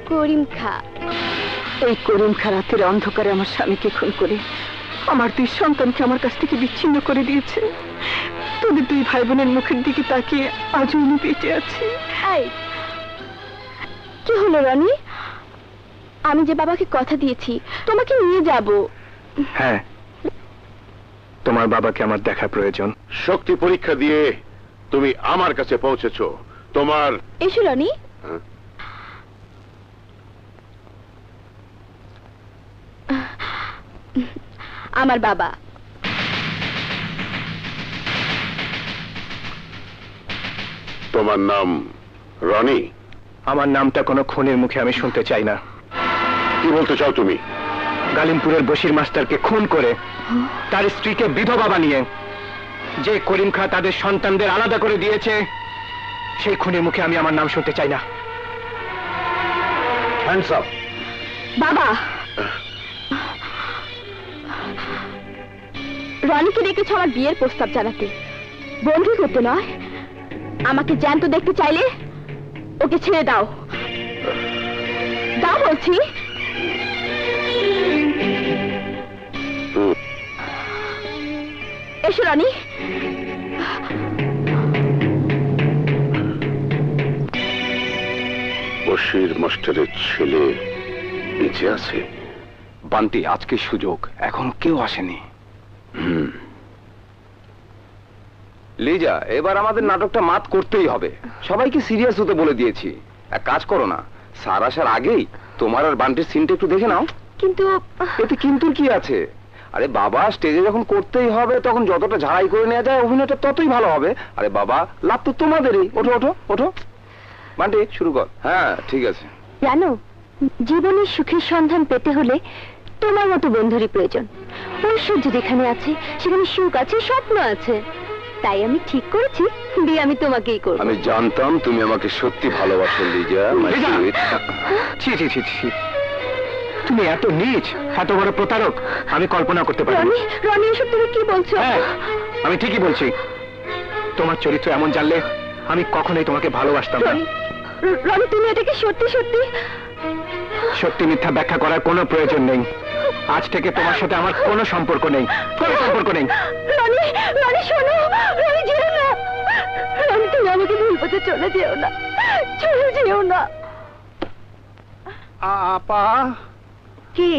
Speaker 5: করিম খা।
Speaker 9: এই করিম খা রাতের অন্ধকারে আমার স্বামীকে খুন করে আমার 2 সন্তানকে আমার কাছ থেকে বিচ্ছিন্ন করে দিয়েছে। তোদের 2 ভাই বোনের মুখের দিকে তাকিয়ে আজও আমি বেঁচে আছি।
Speaker 5: এই, কি হলো রানী? আমি যে বাবাকে কথা দিয়েছি তোমাকে নিয়ে যাব।
Speaker 2: হ্যাঁ, তোমার বাবাকে আমার দেখা প্রয়োজন।
Speaker 3: শক্তি পরীক্ষা দিয়ে তুমি আমার কাছে পৌঁছেছো। তোমার
Speaker 5: এসো রানী। আমার বাবা।
Speaker 3: তোমার নাম রনি?
Speaker 2: আমার নামটা কোনো খুনের মুখে আমি শুনতে চাই না।
Speaker 3: কি বলতে চাও তুমি?
Speaker 2: গালিমপুরের বশির মাস্টারকে খুন করে তার স্ত্রীকে বিধবা বানিয়ে যে করিম খা তাদের সন্তানদের আলাদা করে দিয়েছে, সেই খুনের মুখে আমি আমার নাম শুনতে চাই না। Hands up.
Speaker 5: বাবা, রনিকে ডেকেছো আমার বিয়ের প্রস্তাব জানাতে, বন্ধু করতে নয়। আমাকে জ্যান্ত দেখতে চাইলে ওকে ছেড়ে দাও। দাও বলছি। এসো রনি।
Speaker 3: বশির মাস্টারের ছেলে বেঁচে আছে?
Speaker 4: বান্টি, আজকে সুযোগ, এখন কেউ আসেনি। লিজা, এবার আমাদের নাটকটা মাত করতেই হবে। সবাইকে সিরিয়াস হতে বলে দিয়েছি। এক কাজ করো না, স্যার আসার আগেই তোমার আর বান্টির সিনটা একটু দেখে নাও।
Speaker 5: কিন্তু
Speaker 4: এতে কিন্তু কি আছে? আরে বাবা, স্টেজে যখন করতেই হবে তখন যতটা ঝাড়াই করে নেওয়া যায় অভিনয়টা ততই ভালো হবে। আরে বাবা, লাভ তো তোমাদেরই। ওঠো ওঠো ওঠো, বান্টি শুরু কর। হ্যাঁ ঠিক আছে।
Speaker 5: জানো, জীবনের সুখের সন্ধান পেতে হলে তোমার মতো বন্ধুরই প্রয়োজন। ঐশ্বর্য যেখানে আছে সেখানে সুখ আছে, স্বপ্ন আছে। তাই আমি ঠিক করেছি বিয়ে আমি তোমাকেই করব।
Speaker 4: আমি জানতাম তুমি আমাকে সত্যি ভালোবাসো লিজা।
Speaker 2: ছি ছি ছি ছি, তুমি এত নীচ, এত বড় প্রতারক আমি কল্পনা করতে পারি।
Speaker 5: রনি, রনি, এসব তুমি কি বলছো?
Speaker 2: হ্যাঁ, আমি ঠিকই বলছি। তোমার চরিত্র এমন জানলে আমি কখনোই তোমাকে ভালোবাসতাম না।
Speaker 5: রনি, তুমি এটাকে সত্যি সত্যি?
Speaker 2: সত্যি মিথ্যা ব্যাখ্যা করার কোনো প্রয়োজন নেই। আজ থেকে তোমার সাথে আমার কোনো সম্পর্ক নেই, কোনো সম্পর্ক নেই।
Speaker 5: রনি, রনি শোনো, রনি যেও না। রনি, তুমি আমাকে ভুল পথে চলে যেও না, চলে যেও না।
Speaker 1: আপা,
Speaker 9: কি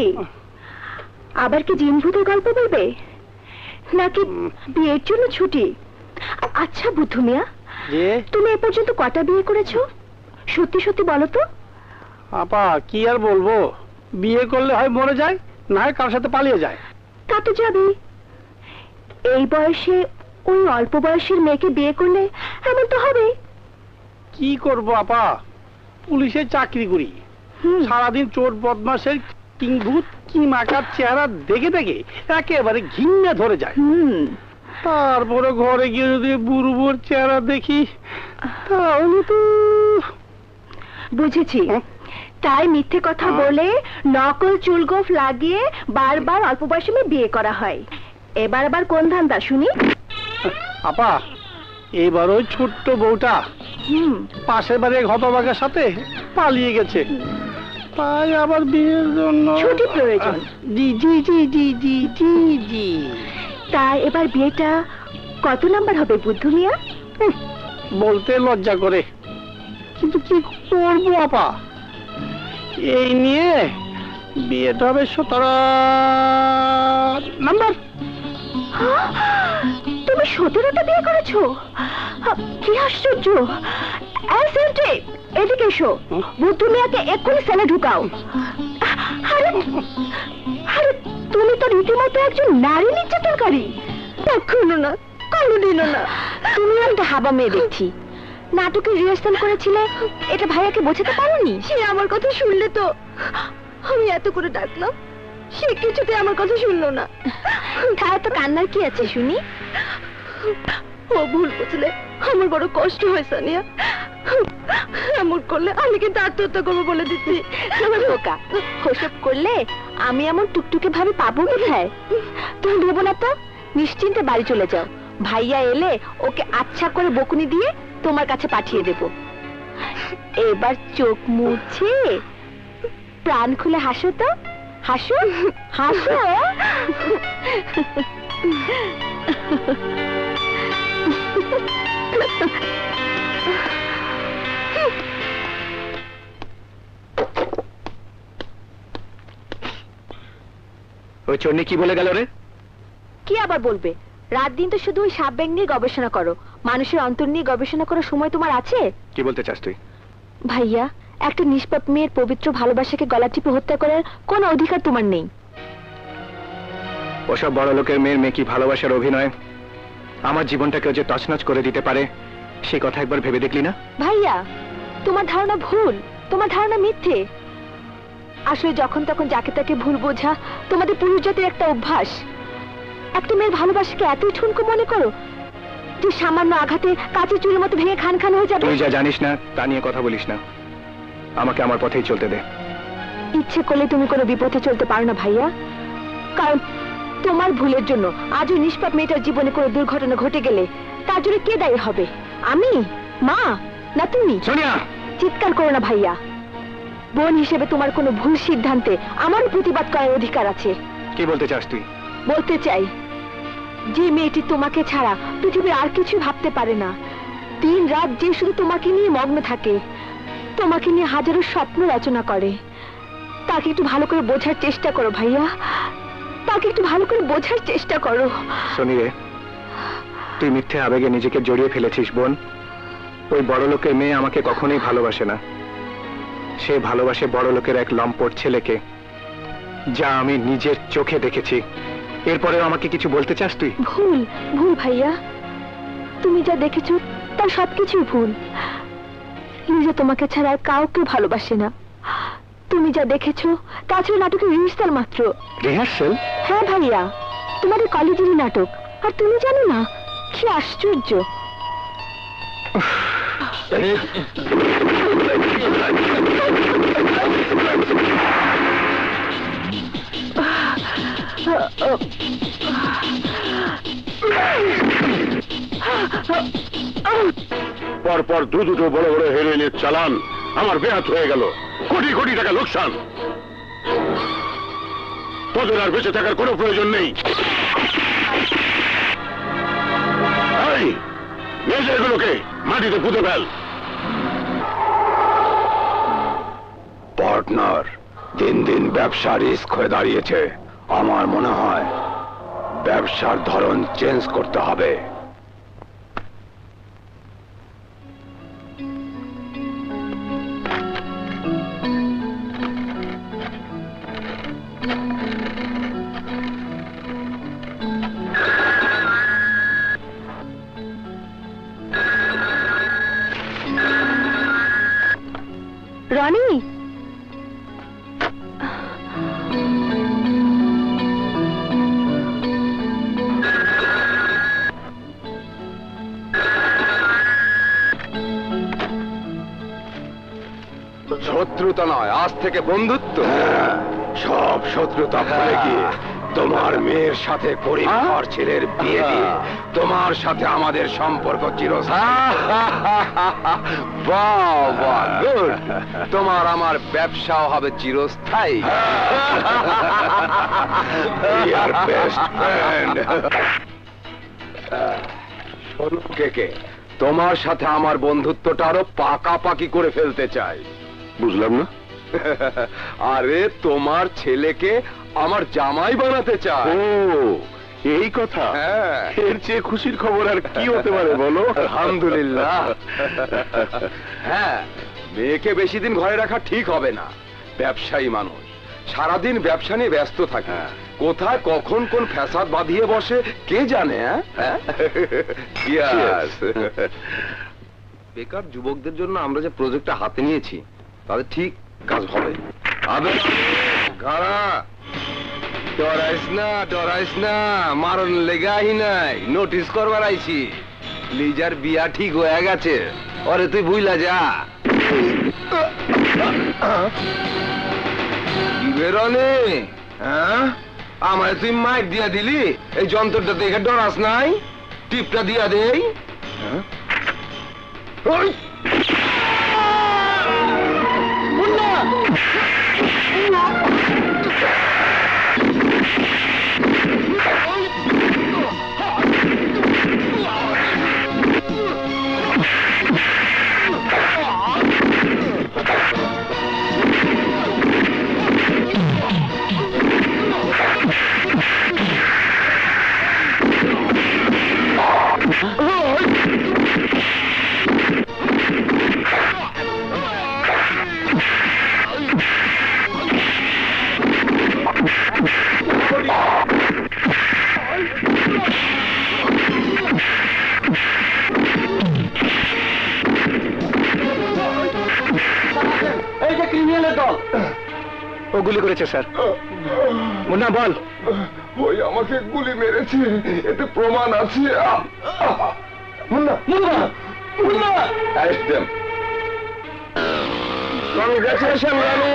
Speaker 5: আবার কি জিন ভূতের গল্প বলবে নাকি বিয়ের জন্য ছুটি? আচ্ছা বুদ্ধু মিয়া,
Speaker 6: যে
Speaker 5: তুমি এ পর্যন্ত কটা বিয়ে করেছো? সত্যি সত্যি বলো তো।
Speaker 6: আপা কি আর বলবো, বিয়ে করলে হয় মরে যায়, না হয় কার সাথে পালিয়ে যায়।
Speaker 5: তা তো যাবে। এই বয়সে ওই অল্প বয়সের মেয়েকে বিয়ে করলে এমন তো হবে।
Speaker 6: কি করব আপা, পুলিশে চাকরি করি, সারাদিন চোর বদমাসের কিংভূত কি মাকার চেহারা দেখে দেখে একেবারে ঘৃণা ধরে যায়। তারপরে ঘরে গিয়ে যদি বুড়বুর চেহারা দেখি তাহলে তো।
Speaker 5: বুঝেছি, তাই মিথ্যে কথা বলে নকল চুলগোফ লাগিয়ে বারবার অল্প বয়সে মেয়ে বিয়ে করা হয়। এবার আবার কোন ধান্দা শুনি?
Speaker 6: আপা এবার ওই ছোট্ট বউটা পাশের বাড়ির হতভাগার সাথে পালিয়ে গেছে, তাই আবার বিয়ের জন্য
Speaker 5: ছুটি প্রয়োজন।
Speaker 6: জি জি জি জি জি জি জি।
Speaker 5: তাই এবার বিয়েটা কত নাম্বার হবে বুদ্ধু মিয়া?
Speaker 6: বলতে লজ্জা করে, কিন্তু কি করবো আপা, এই নিয়ে বিয়েটা হবে 17 নাম্বার।
Speaker 5: তুমি 17টা বিয়ে করেছো? কি আশ্চর্য! এদিকে এসো, বুদ্ধু মিয়াকে এক্ষুনি সেলে ঢুকাও। আরে আরে, তুমি তো রীতিমতো একজন নারী নির্যাতনকারী। কখনো না, কোনোদিনও না। তুমি একটা হাবা মেয়ে দেখছি। নাটকে রিহার্সাল করেছিলে, এটা ভাইয়াকে বোঝাতে পারোনি? সে আমার কথা শুনলে তো, আমি এত করে ডাকলাম, সে কিছুতে আমার কথা শুনলো না। তাই তো কান্নার কি আছে শুনি? ও ভুল বুঝলে আমার বড় কষ্ট হয় সানিয়া। এমন করলে আমি কিন্তু আত্মহত্যা করবো বলে দিচ্ছি। বোকা, ওসব করলে আমি এমন টুকটুকে ভাবে পাবো কোথায়? তুমি ভেবো না তো, নিশ্চিন্তে বাড়ি চলে যাও। ভাইয়া এলে ওকে আচ্ছা করে বকুনি দিয়ে তোমার কাছে পাঠিয়ে দেব। এবার চোখ মুছে প্রাণ খুলে হাসো তো, হাসো হাসো।
Speaker 4: ওই চন্নি কি বলে গেল রে?
Speaker 5: কি আবার বলবে? রাত দিন তো শুধু ওই সাপ ব্যাঙ নিয়ে গবেষণা করো। মানুষের অন্তর নিয়ে গবেষণা করার সময় তোমার আছে?
Speaker 4: কি বলতে চাস তুই?
Speaker 5: ভাইয়া, একটা নিষ্পাপ মেয়ের পবিত্র ভালোবাসাকে গলা টিপে হত্যা করার কোনো অধিকার তোমার নেই।
Speaker 4: ওসব বড় লোকের মেয়ে কি ভালোবাসার অভিনয় আমার জীবনটাকে যে তছনছ করে দিতে পারে, সেই কথা একবার ভেবে দেখলি না?
Speaker 5: ভাইয়া, তোমার ধারণা ভুল, তোমার ধারণা মিথ্যে। আসলে যখন তখন যাকে তাকে ভুল বোঝা তোমাদের পুরুষ জাতির একটা অভ্যাস। একটা মেয়ের ভালোবাসাকে এতই ঠুনকো মনে করো যে সামান্য আঘাতে কাঁচের চুলের মতো ভেঙে খান খান হয়ে যাবে।
Speaker 4: তুই যা জানিস না তা নিয়ে কথা বলিস না, আমাকে আমার পথেই চলতে দে।
Speaker 5: ইচ্ছে করলে তুমি কোনো বিপথে চলতে পারো না ভাইয়া, কারণ তোমার ভুলের জন্য আজ ওই নিষ্পাপ মেয়েটার জীবনে কোনো দুর্ঘটনা ঘটে গেলে তার জন্য কে দায়ী হবে? আমি, মা, না তুমি?
Speaker 4: সোনিয়া,
Speaker 5: চিৎকার করো না ভাইয়া। বোন হিসেবে তোমার কোনো ভুল সিদ্ধান্তে আমারও প্রতিবাদ করার অধিকার আছে।
Speaker 4: কি বলতে চাস তুই?
Speaker 5: বলতে চাই, যে মেয়েটি তোমাকে ছাড়া পৃথিবীর আর কিছু ভাবতে পারে না, দিন রাত যে শুধু তোমাকে নিয়ে মগ্ন থাকে, তোমাকে নিয়ে হাজারো স্বপ্ন রচনা করে, তাকে একটু ভালো করে বোঝার চেষ্টা করো ভাইয়া, তাকে একটু ভালো করে বোঝার চেষ্টা করো।
Speaker 4: সোনি রে, তুই মিথ্যে আবেগে নিজেকে জড়িয়ে ফেলেছিস বোন। ওই বড় লোকের মেয়ে আমাকে কখনোই ভালোবাসে না। সে ভালোবাসে বড় লোকের এক লম্পট ছেলেকে, যা আমি নিজের চোখে দেখেছি। এরপরে আমাকে কিছু বলতে চাস তুই?
Speaker 5: ভুল, ভুল ভাইয়া। তুমি যা দেখেছো তার সবকিছুই ভুল। নিজে তোমাকে ছাড়া আর কাউকে ভালোবাসে না। তুমি যা দেখেছো তা ছিল নাটকের রিহার্সাল মাত্র।
Speaker 4: রিহার্সাল?
Speaker 5: হ্যাঁ ভাইয়া, তোমাদের কলেজেরই নাটক। আর তুমি জানো না? কি আশ্চর্য!
Speaker 3: পরপর দুটো বড় বড় হেরোইনের চালান আমার বেহাত হয়ে গেল, কোটি কোটি টাকা লোকসান। তোদের আর বেঁচে থাকার কোনো প্রয়োজন নেই। এই মেয়েগুলোকে মাটিতে পুঁতে ফেল।
Speaker 4: পার্টনার, দিন দিন ব্যবসা রিস্ক হয়ে দাঁড়িয়েছে। আমার মনে হয় ব্যবসার ধরন চেঞ্জ করতে হবে।
Speaker 5: রনি,
Speaker 4: শত্রুতা নয়, আজ থেকে বন্ধুত্ব। সব শত্রুতা ভুলে গিয়ে তোমার মেয়ের সাথে করিম খাঁর ছেলের বিয়ে দিয়ে তোমার সাথে আমাদের সম্পর্ক চিরস্থায়ী। বাহ বাহ, গুড। তোমার আমার ব্যবসাও হবে চিরস্থায়ী। Best friend. শোনো কেকে, তোমার সাথে আমার বন্ধুত্বটা আরো পাকাপাকি করে ফেলতে চাই।
Speaker 3: বুঝলাম না।
Speaker 4: আরে তোমার ছেলেকে আমার জামাই বানাতে চাই।
Speaker 3: ও, এই কথা?
Speaker 4: হ্যাঁ।
Speaker 3: এর চেয়ে খুশির খবর আর কি হতে পারে বলো?
Speaker 4: আলহামদুলিল্লাহ। হ্যাঁ, মেয়েকে বেশি দিন ঘরে রাখা ঠিক হবে না। ব্যবসায়ী মানুষ, সারাদিন ব্যবসা নিয়ে ব্যস্ত থাকে। কোথায় কখন কোন ফ্যাসাদ বাঁধিয়ে বসে কে জানে। হ্যাঁ, Cheers. বেকার যুবকদের জন্য আমরা যে প্রজেক্টটা হাতে নিয়েছি তাদের ঠিক কাজ হবে। ডরাইস না, মারণ লেগাই নাই, নোটিস করবার আইছি। লিজার বিয়া ঠিক হয়ে গেছে, ওরে তুই ভুইলা যা। কি বেরোনে? হ্যাঁ, আমায় তুই মাইক দিয়া দিলি। এই যন্ত্রটা দেখে ডরাস নাই? টিপটা দিয়া দেই। ওই
Speaker 6: ও গুলি করেছে স্যার। মুন্না বল।
Speaker 4: ওই আমাকে গুলি মেরেছে, এতে প্রমাণ আছে। Munna, Munna, Munna, arrest them. Congratulations, Ranu.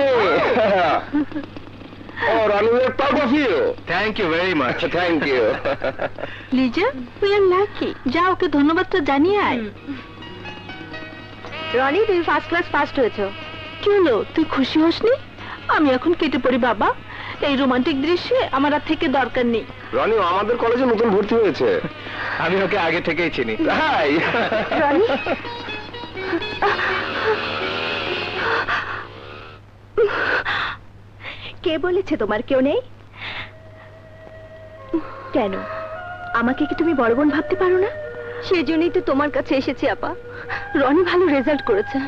Speaker 4: Oh, Ranu, we are proud of you.
Speaker 8: Thank you very much.
Speaker 4: Thank you.
Speaker 9: Liza, we are lucky. যা ওকে ধন্যবাদটা জানিয়ে আয়।
Speaker 5: রনি, তুমি ফার্স্ট ক্লাস ফার্স্ট হয়েছো।
Speaker 9: কি হলো, তুই খুশি হসনি? আমি এখন কেটে পড়ি বাবা। এই রোমান্টিক দৃশ্যে আমার আর থেকে দরকার নেই।
Speaker 4: রনি আমাদের কলেজে নতুন ভর্তি হয়েছে।
Speaker 8: আমি ওকে আগে থেকেই চিনি।
Speaker 4: হাই।
Speaker 5: রনি, কে বলেছে তোমার কেউ নেই? কেন, আমাকে কি তুমি বড় বোন ভাবতে পারো না? সেজন্যই তো তোমার কাছে এসেছি আপা। রনি ভালো রেজাল্ট করেছে,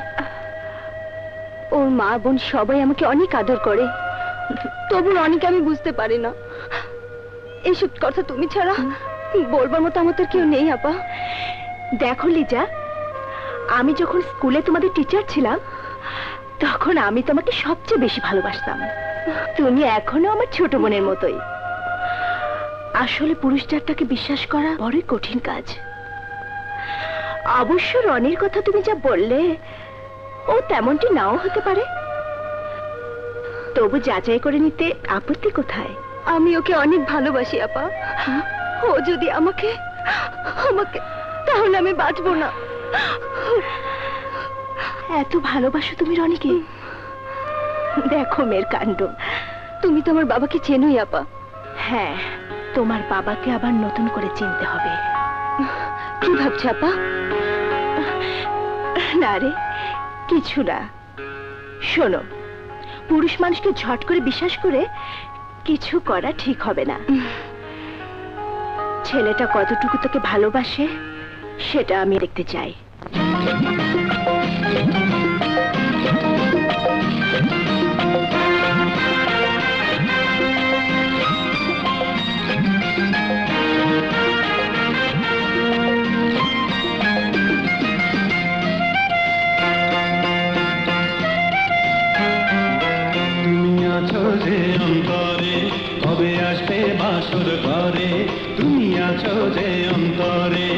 Speaker 5: ওর মা বোন সবাই আমাকে অনেক আদর করে। তবু রনিকে আমি বুঝতে পারি না। এইসব কথা তুমি ছাড়া বলবার মতো আমার তো কেউ নেই আপা। দেখো লিজা, আমি যখন স্কুলে তোমাদের টিচার ছিলাম তখন আমি তোমাকে সবচেয়ে বেশি ভালোবাসতাম। তুমি এখনো আমার ছোট বোনের মতোই। আসলে পুরুষটাকে বিশ্বাস করা বড়ই কঠিন কাজ। অবশ্য রনির কথা তুমি যা বললে, ও তেমনটি নাও হতে পারে। তবু যাচাই করে নিতে আপত্তি কোথায়? আমি ওকে অনেক ভালোবাসি আপা। ও যদি আমাকে তাহলে আমি বাঁচবো না। এত ভালোবাসো তুমি রনিকে? দেখো মেয়ের কাণ্ড। তুমি তো আমার বাবাকে চেনোই আপা। হ্যাঁ, তোমার বাবাকে আবার নতুন করে চিনতে হবে। কি ভাবছো আপা? না রে, কিছু না। শোনো, পুরুষ মানুষকে ঝট করে বিশ্বাস করে
Speaker 9: কিছু করা ঠিক হবে না। ছেলেটা কতটুকু তোকে ভালোবাসে সেটা আমি দেখতে চাই।
Speaker 10: কবে আসবে বাসর ঘরে, তুমি আছো যে অন্তরে,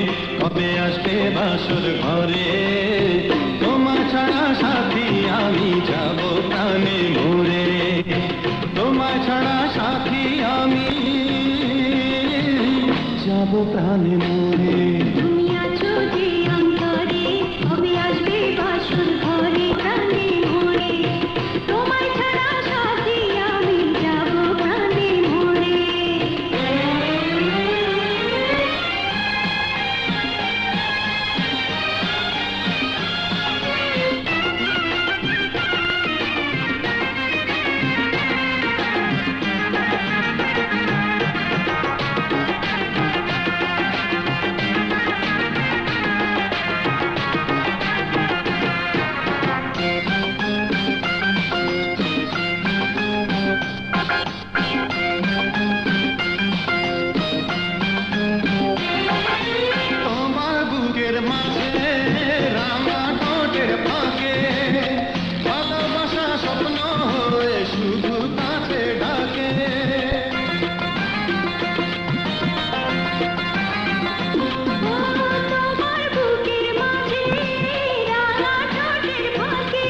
Speaker 10: কবে আসবে বাসর ঘরে, তোমার ছাড়া সাথী আমি যাব প্রাণে মরে, তোমার ছাড়া সাথী আমি যাব প্রাণে মরে।
Speaker 11: তুমি আছো যে অন্তরে, কবে আসবে বাসর ঘরে, প্রাণে মরে, তোমার ছাড়া সাথী আমি যাব প্রাণে মরে।
Speaker 10: তোমার বুকের মাঝে রাঙা ঠোঁটের ফাঁকে ভালোবাসা স্বপ্ন হয়ে শুধু কাছে ডাকে।
Speaker 11: তোমার বুকের মাঝে রাঙা ঠোঁটের ফাঁকে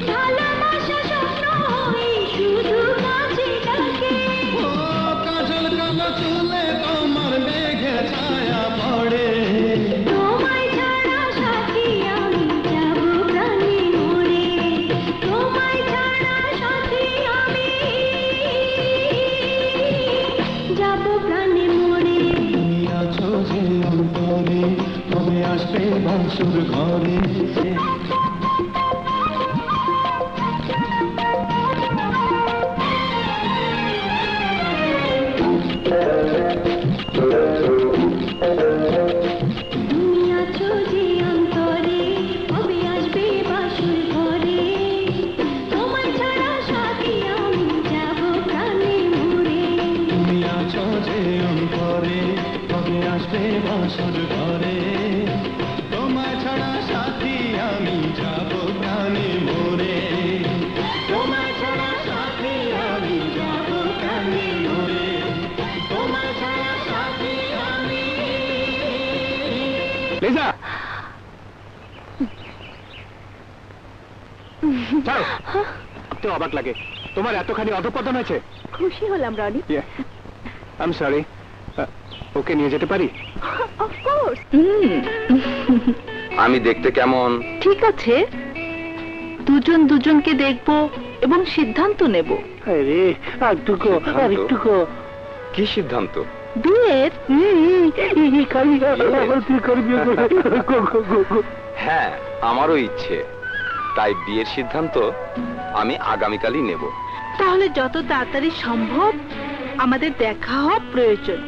Speaker 11: ভালোবাসা স্বপ্ন হয়ে শুধু কাছে ডাকে।
Speaker 10: ও কাজল কালো চুলে তোমার মেঘে ছায়া পড়ে,
Speaker 11: তোমায় ছাড়া সাথী আমি যাব প্রাণে মরে, তোমায় ছাড়া সাথী আমি যাব প্রাণে মরে।
Speaker 10: তুমি আছো যে অন্তরে, কবে আসবে বাসর ঘরে।
Speaker 11: তুমি আছো যে অন্তরে, কবে আসবে বাসর ঘরে, তোমায় ছাড়া সাথী আমি যাব প্রাণে মরে।
Speaker 10: তুমি আছো যে অন্তরে, কবে আসবে বাসর ঘরে, তোমার ছাড়া সাথী আমি যাব প্রাণে মরে, তোমার ছাড়া সাথী আমি যাব প্রাণে মরে, তোমার ছাড়া সাথী আমি।
Speaker 6: লিজা তো অবাক লাগে, তোমার এতখানি অধঃপতন হয়েছে।
Speaker 9: খুশি হলাম রনি।
Speaker 6: আই এম সরি, ওকে নিয়ে যেতে পারি?
Speaker 9: Of course.
Speaker 4: আমি দেখতে কেমন?
Speaker 9: ঠিক আছে, দুজন দুজনকে দেখব এবং সিদ্ধান্ত নেব।
Speaker 6: আরে আরেকটুকু, আরেকটুকু।
Speaker 4: কি সিদ্ধান্ত?
Speaker 9: বিয়ের।
Speaker 4: হ্যাঁ, আমারও ইচ্ছে, তাই বিয়ের সিদ্ধান্ত আমি আগামীকালই নেব।
Speaker 9: তাহলে যত তাড়াতাড়ি সম্ভব আমাদের দেখা হওয়া প্রয়োজন।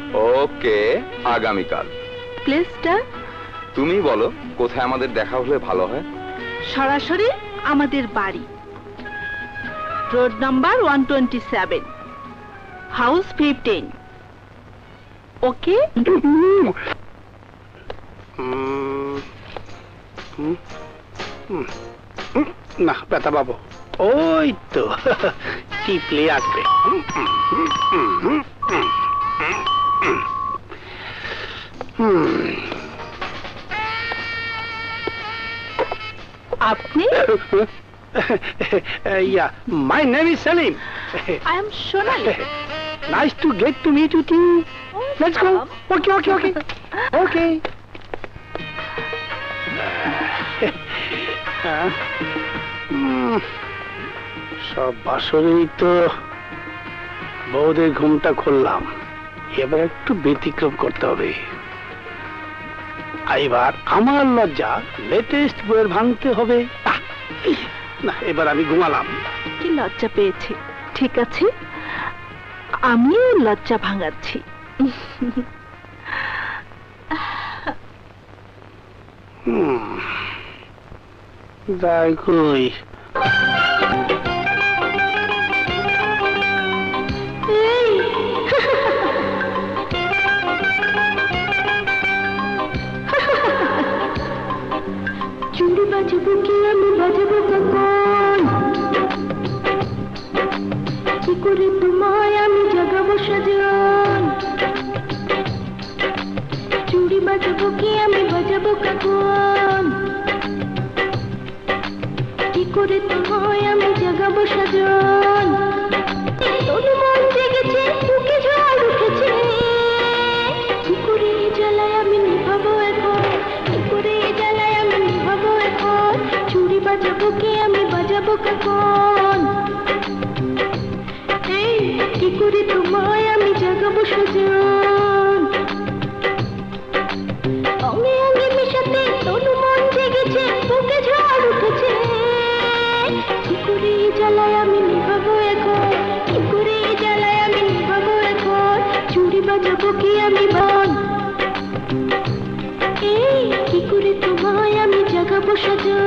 Speaker 4: ওকে, আগামীকাল।
Speaker 9: প্লেসটা
Speaker 4: তুমি বলো কোথায় আমাদের দেখা হলে ভালো হয়?
Speaker 9: সরাসরি আমাদের বাড়ি, রোড নাম্বার 127, হাউস 15। ওকে?
Speaker 6: না ব্যথা পাবো, ওই তো টিপলে আসবে।
Speaker 9: আপনি?
Speaker 6: Yeah, my name is Salim.
Speaker 9: I am Sonali.
Speaker 6: Nice to get to meet you too. Let's go. Okay, okay, okay. Okay. সব বাসরেই তো বউদের ঘুমটা খুললাম, এবার একটু ব্যতিক্রম করতে হবে। এবার আমার লজ্জা লেটেস্ট বইয়ের ভাঙতে হবে। না, এবার আমি ঘুমালাম।
Speaker 9: কি লজ্জা পেয়েছি। ঠিক আছে, আমিও লজ্জা ভাঙাচ্ছি।
Speaker 6: যাই কই
Speaker 11: চুড়ি বাজবো কি আমি বাজবো কখন, কি করে তোমায় আমি জাগাবো সাজন। চুড়ি বাজবো কি আমি বাজাবো কখন, কি করে তোমায় আমি জাগাবো সাজন। তোর মন জেগেছে বুকে ঝড় উঠেছে, কি করে জ্বালায় আমি নিভাবো এখন, কি করে জ্বালায় আমি নিভাবো এখন। চুড়ি বাজাবো কি আমি বাজাবো কখন, এই কি করে তোমায় আমি জাগাবো সাজন। অঙ্গে অঙ্গে মিশাতে তোর মন জেগেছে বুকে ঝড় উঠেছে, কি করে জ্বালায় আমি নিভাবো এখন, কি করে জ্বালায় আমি নিভাবো এখন। চুড়ি বাজাবো কি আমি বল, এই কি করে তোমায় আমি জাগাবো সাজন।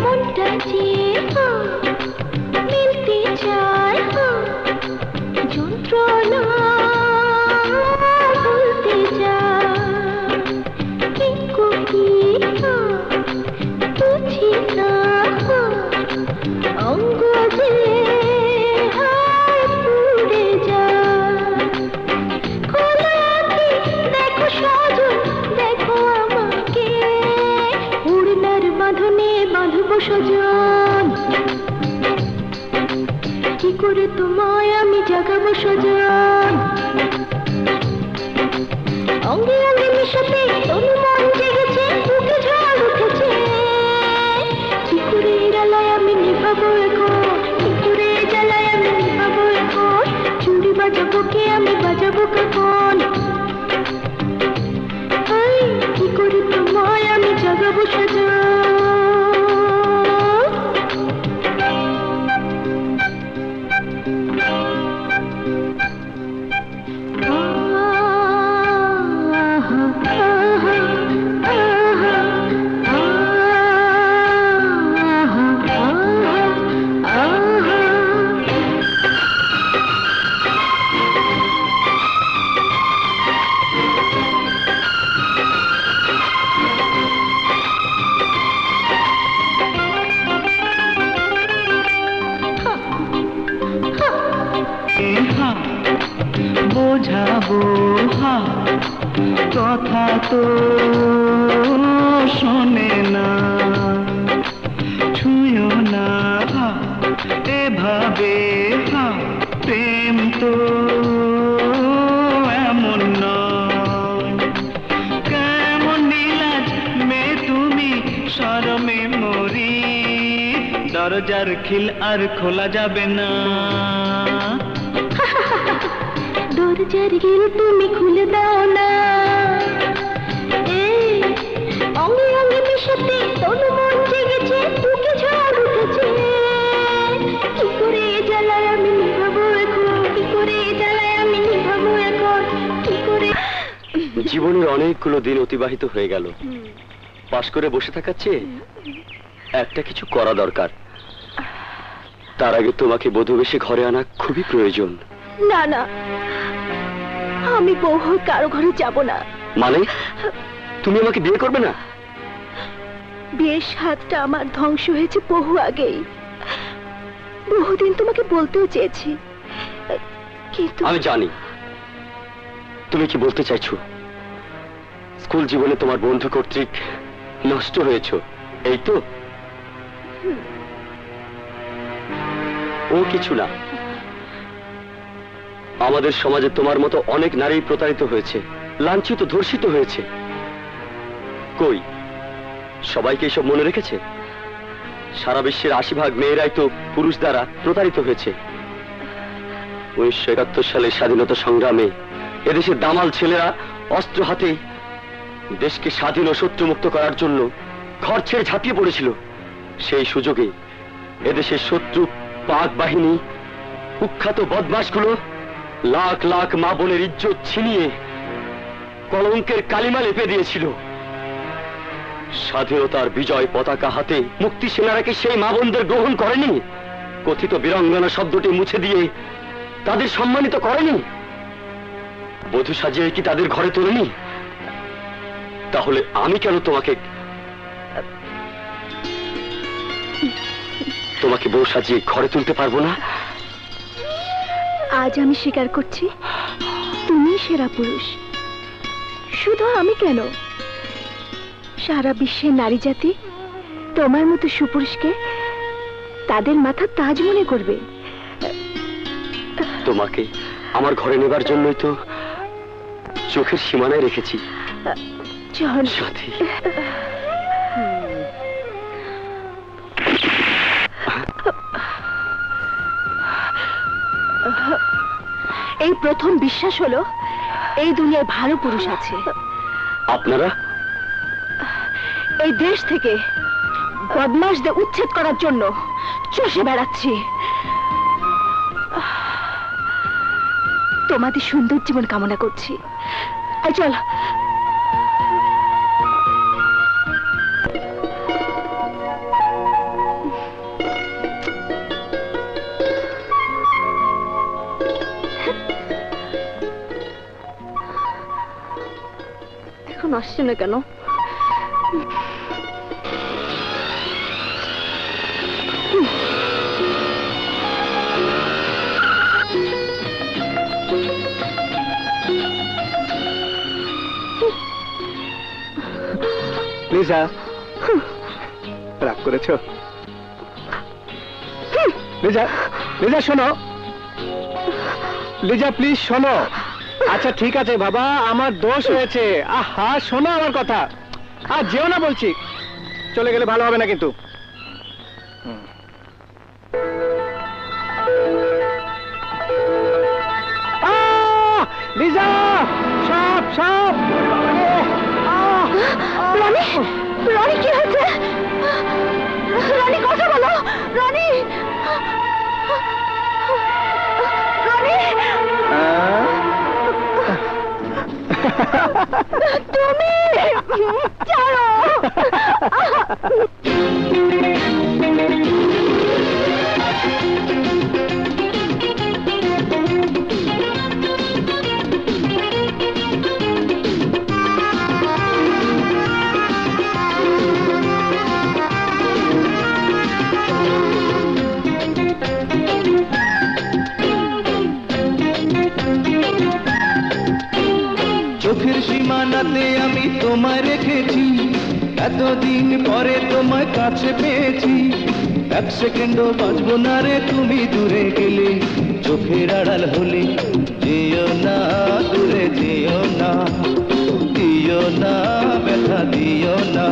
Speaker 11: মনটা যে মিলতে চায়, যন্ত্রণা ভুলতে চায়, কিন্তু কি বুঝি না, অঙ্গ যে হায় পুড়ে যায়। খোলা আঁখি দেখো সাজন, দেখো আমাকে, উড়নার বাঁধনে বাঁধবো সাজন। কি করে তোমায় আমি জাগাবো সাজন। অঙ্গে অঙ্গে মিশাতে তোর মন জেগেছে বুকে ঝড় উঠেছে, কি করে জ্বালায় আমি নিভাবো এখন, কি করে জ্বালায় আমি নিভাবো এখন। চুড়ি বাজাবো কি আমি বাজাবো কখন, এই কি করে তোমায় আমি জাগাবো সাজন।
Speaker 10: বোঝাবো কথা তো শোনে না, ছুঁয়ো না এভাবে, প্রেম তো এমন নয়। কেমন নীলাজ মেয়ে তুমি, শরমে মরি, দরজার খিল আর খোলা যাবে না।
Speaker 11: দরজার গিল তুমি খুলে দাও না, এই অঙ্গে অঙ্গে মিশাতে তোর মন জেগেছে বুকে ঝড় উঠেছে, কি করে জ্বালায় আমি নিভাবো এখন, কি করে জ্বালায় আমি নিভাবো এখন, কি করে।
Speaker 7: জীবনের অনেকগুলো দিন অতিবাহিত হয়ে গেল, পাশ করে বসে থাকার চেয়ে একটা কিছু করা দরকার। তার আগে তোমাকে বধূ বেশে ঘরে আনা খুবই প্রয়োজন।
Speaker 5: না না, আমি বউ হয়ে কারো ঘরে যাব না।
Speaker 7: মানে তুমি আমাকে বিয়ে করবে না?
Speaker 5: বিয়ের স্বাদটা আমার ধ্বংস হয়েছে বহু আগেই। বহুদিন তোমাকে বলতেও চেয়েছি, কিন্তু
Speaker 7: আমি জানি তুমি কি বলতে চাইছো। স্কুল জীবনে তোমার বন্ধু কর্তৃক নষ্ট হয়েছো, এই তো? ও কিছু না। আমাদের সমাজে তোমার মতো অনেক নারী প্রতারিত হয়েছে, লাঞ্ছিত, ধর্ষিত হয়েছে। কই সবাইকে এসব মনে রেখেছে? সারা বিশ্বের 80% মেয়েরাই তো পুরুষ দ্বারা প্রতারিত হয়েছে। 1971 সালের স্বাধীনতা সংগ্রামে এদেশের দামাল ছেলেরা অস্ত্র হাতে দেশকে স্বাধীন ও শত্রুমুক্ত করার জন্য ঘর ছেড়ে ঝাঁপিয়ে পড়েছিল। সেই সুযোগে এদেশের শত্রু পাক বাহিনী, কুখ্যাত বদমাশগুলো লাখ লাখ মা বোনের ইজ্জত ছিনিয়ে কলঙ্কের কালিমা লেপে দিয়েছিল। স্বাধীনতার বিজয় পতাকা হাতে মুক্তি সেনারা কি সেই মা বোনদের গ্রহণ করেনি? কথিত বীরাঙ্গনা শব্দটি মুছে দিয়ে তাদের সম্মানিত করেনি? বধূ সাজিয়ে কি তাদের ঘরে তোলেনি? তাহলে আমি কেন তোমাকে বউ সাজিয়ে ঘরে তুলতে পারবো না?
Speaker 5: আজ আমি স্বীকার করছি, তুমি সেরা পুরুষ। শুধু আমি কেন, সারা বিশ্বের নারী জাতি তোমার মতো সুপুরুষকে তাদের মাথা তাজ মনে করবে।
Speaker 7: তোমাকে আমার ঘরে নেবার জন্যই তো চোখের সীমানায় রেখেছি। সাথী,
Speaker 5: এই প্রথম বিশ্বাস হলো এই দুনিয়ায় ভালো পুরুষ আছে।
Speaker 7: আপনারা
Speaker 5: এই দেশ থেকে বদমাশদের উচ্ছেদ করার জন্য চষে বেড়াচ্ছি। তোমাদের সুন্দর জীবন কামনা করছি। চল। এখন আসছে না কেন?
Speaker 6: লিজা, রাগ করেছো? লিজা, লিজা শোনো। লিজা প্লিজ শোনো। আচ্ছা ঠিক আছে বাবা, আমার দোষ হয়েছে। আহা শোনো আমার কথা। আর যেও না বলছি, চলে গেলে ভালো হবে না কিন্তু। লিজা, সাপ সাপ।
Speaker 5: রনি, রনি কি হয়েছে? রনি কথা বলো। রনি, রনি, তুমি ছাড়ো।
Speaker 10: চোখের সীমানাতে আমি তোমায় রেখেছি, এতদিন পরে তোমায় কাছে পেয়েছি। এক সেকেন্ডও বাঁচবো না রে তুমি দূরে গেলে, চোখের আড়াল হলে। যেও না দূরে যেও না, দিও না ব্যথা দিও না।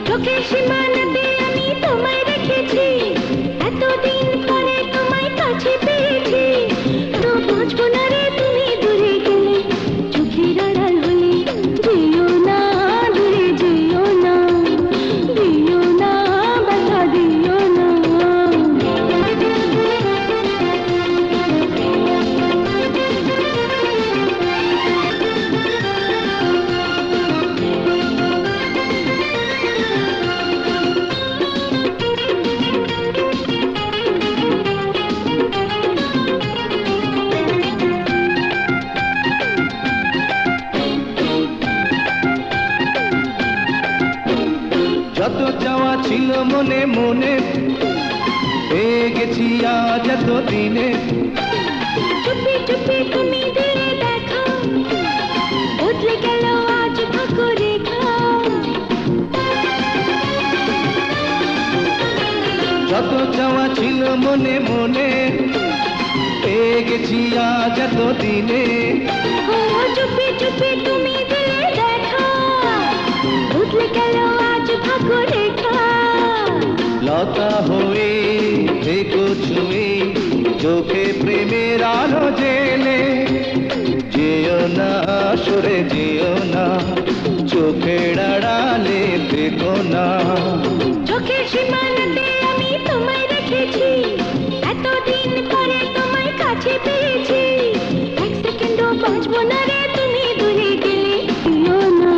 Speaker 11: চোখের সীমানাতে আমি তোমায় রেখেছি, এতদিন পরে তোমায় কাছে পেয়েছি। তো বাঁচবো না রে তুমি দূরে গেলে, চোখের আড়াল হলে। যেও না দূরে যেও না, দিও না ব্যথা দিও না।
Speaker 10: যত চাওয়া ছিল মনে মনে পেয়ে গেছি আজ এত দিনে
Speaker 11: চুপি চুপি তুমি দিলে দেখা বদলে গেল আজ ভাগ্য রেখা
Speaker 10: যত চাওয়া ছিল মনে মনে পেয়ে গেছি আজ এত দিনে
Speaker 11: ও চুপি চুপি তুমি দিলে দেখা বদলে গেল আজ ভাগ্য রেখা
Speaker 10: লতা হয়ে থেকো ছুঁয়ে চোখে প্রেমের আলো জেলে যেও না সরে যেও না চোখের আড়ালে থেকো না
Speaker 11: চোখের সীমানাতে আমি তোমায় রেখেছি এতদিন পরে তোমায় কাছে পেয়েছি এক সেকেন্ডও বাঁচবো না রে তুমি দূরে গেলে দিও না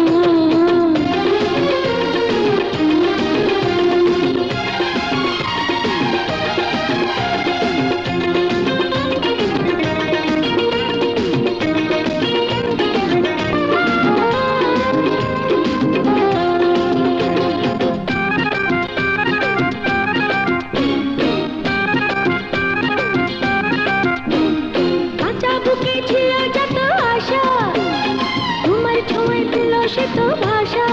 Speaker 11: কাঁচা বুকে ছিল যত আশা তোমার ছোঁয়ায় পেল সে তো ভাষা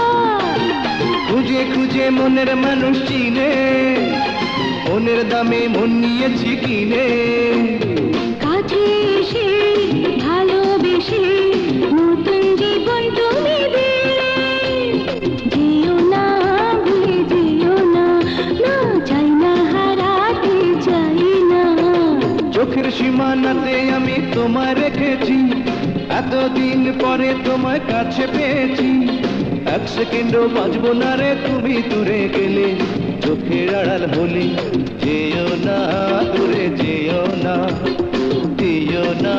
Speaker 10: খুঁজে খুঁজে মনের মানুষ চিনে মনের দামে মন নিয়েছি কিনে
Speaker 11: কাছে এসে ভালোবেসে নতুন জীবন তুমি দিলে যেও না ভুলে যেও না না চাই না হারাতে চাই না
Speaker 10: চোখের সীমানাতে আমি তোমায় রেখেছি এতদিন পরে তোমায় কাছে পেয়েছি এক সেকেন্ডও বাঁচবো না রে তুমি দূরে গেলে চোখের আড়াল হলে যেও না দূরে যেও না দিও না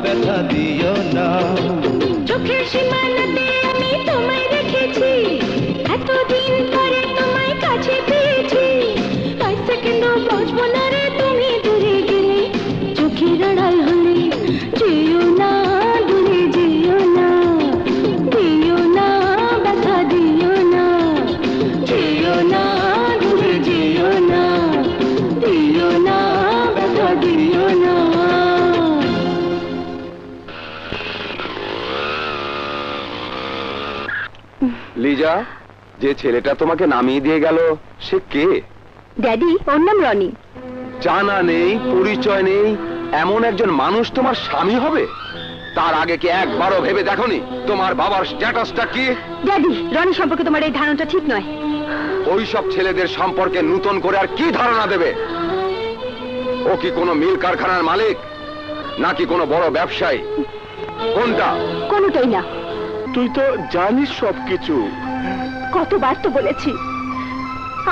Speaker 10: ব্যথা দিও না
Speaker 11: চোখের সীমানাতে আমি তোমায় রেখেছি এতদিন পরে তোমায় কাছে পেয়েছি এক সেকেন্ডও বাঁচবো না রে তুমি দূরে গেলে চোখের আড়াল হলে যেও না দূরে যেও না দিও না ব্যথা দিও না যেও না দূরে যেও না দিও না ব্যথা দিও না
Speaker 4: লিজা, যে ছেলেটা তোমাকে নামিয়ে দিয়ে গেল সে কে?
Speaker 5: ড্যাডি ওর নাম রনি।
Speaker 4: জানা নেই, পরিচয় নেই, এমন একজন মানুষ তোমার স্বামী হবে? তার আগে কি একবারও ভেবে দেখোনি তোমার বাবার স্ট্যাটাসটা কি?
Speaker 5: ড্যাডি রনি সম্পর্কে তোমার এই ধারণাটা ঠিক নয়।
Speaker 4: ওই সব ছেলেদের সম্পর্কে নতুন করে আর কি ধারণা দেবে? ও কি কোনো মিল কারখানার মালিক নাকি কোনো বড় ব্যবসায়ী? কোনটা?
Speaker 5: কোনোটাই না।
Speaker 3: তুই তো জানিস সবকিছু।
Speaker 5: কতবার তো বলেছি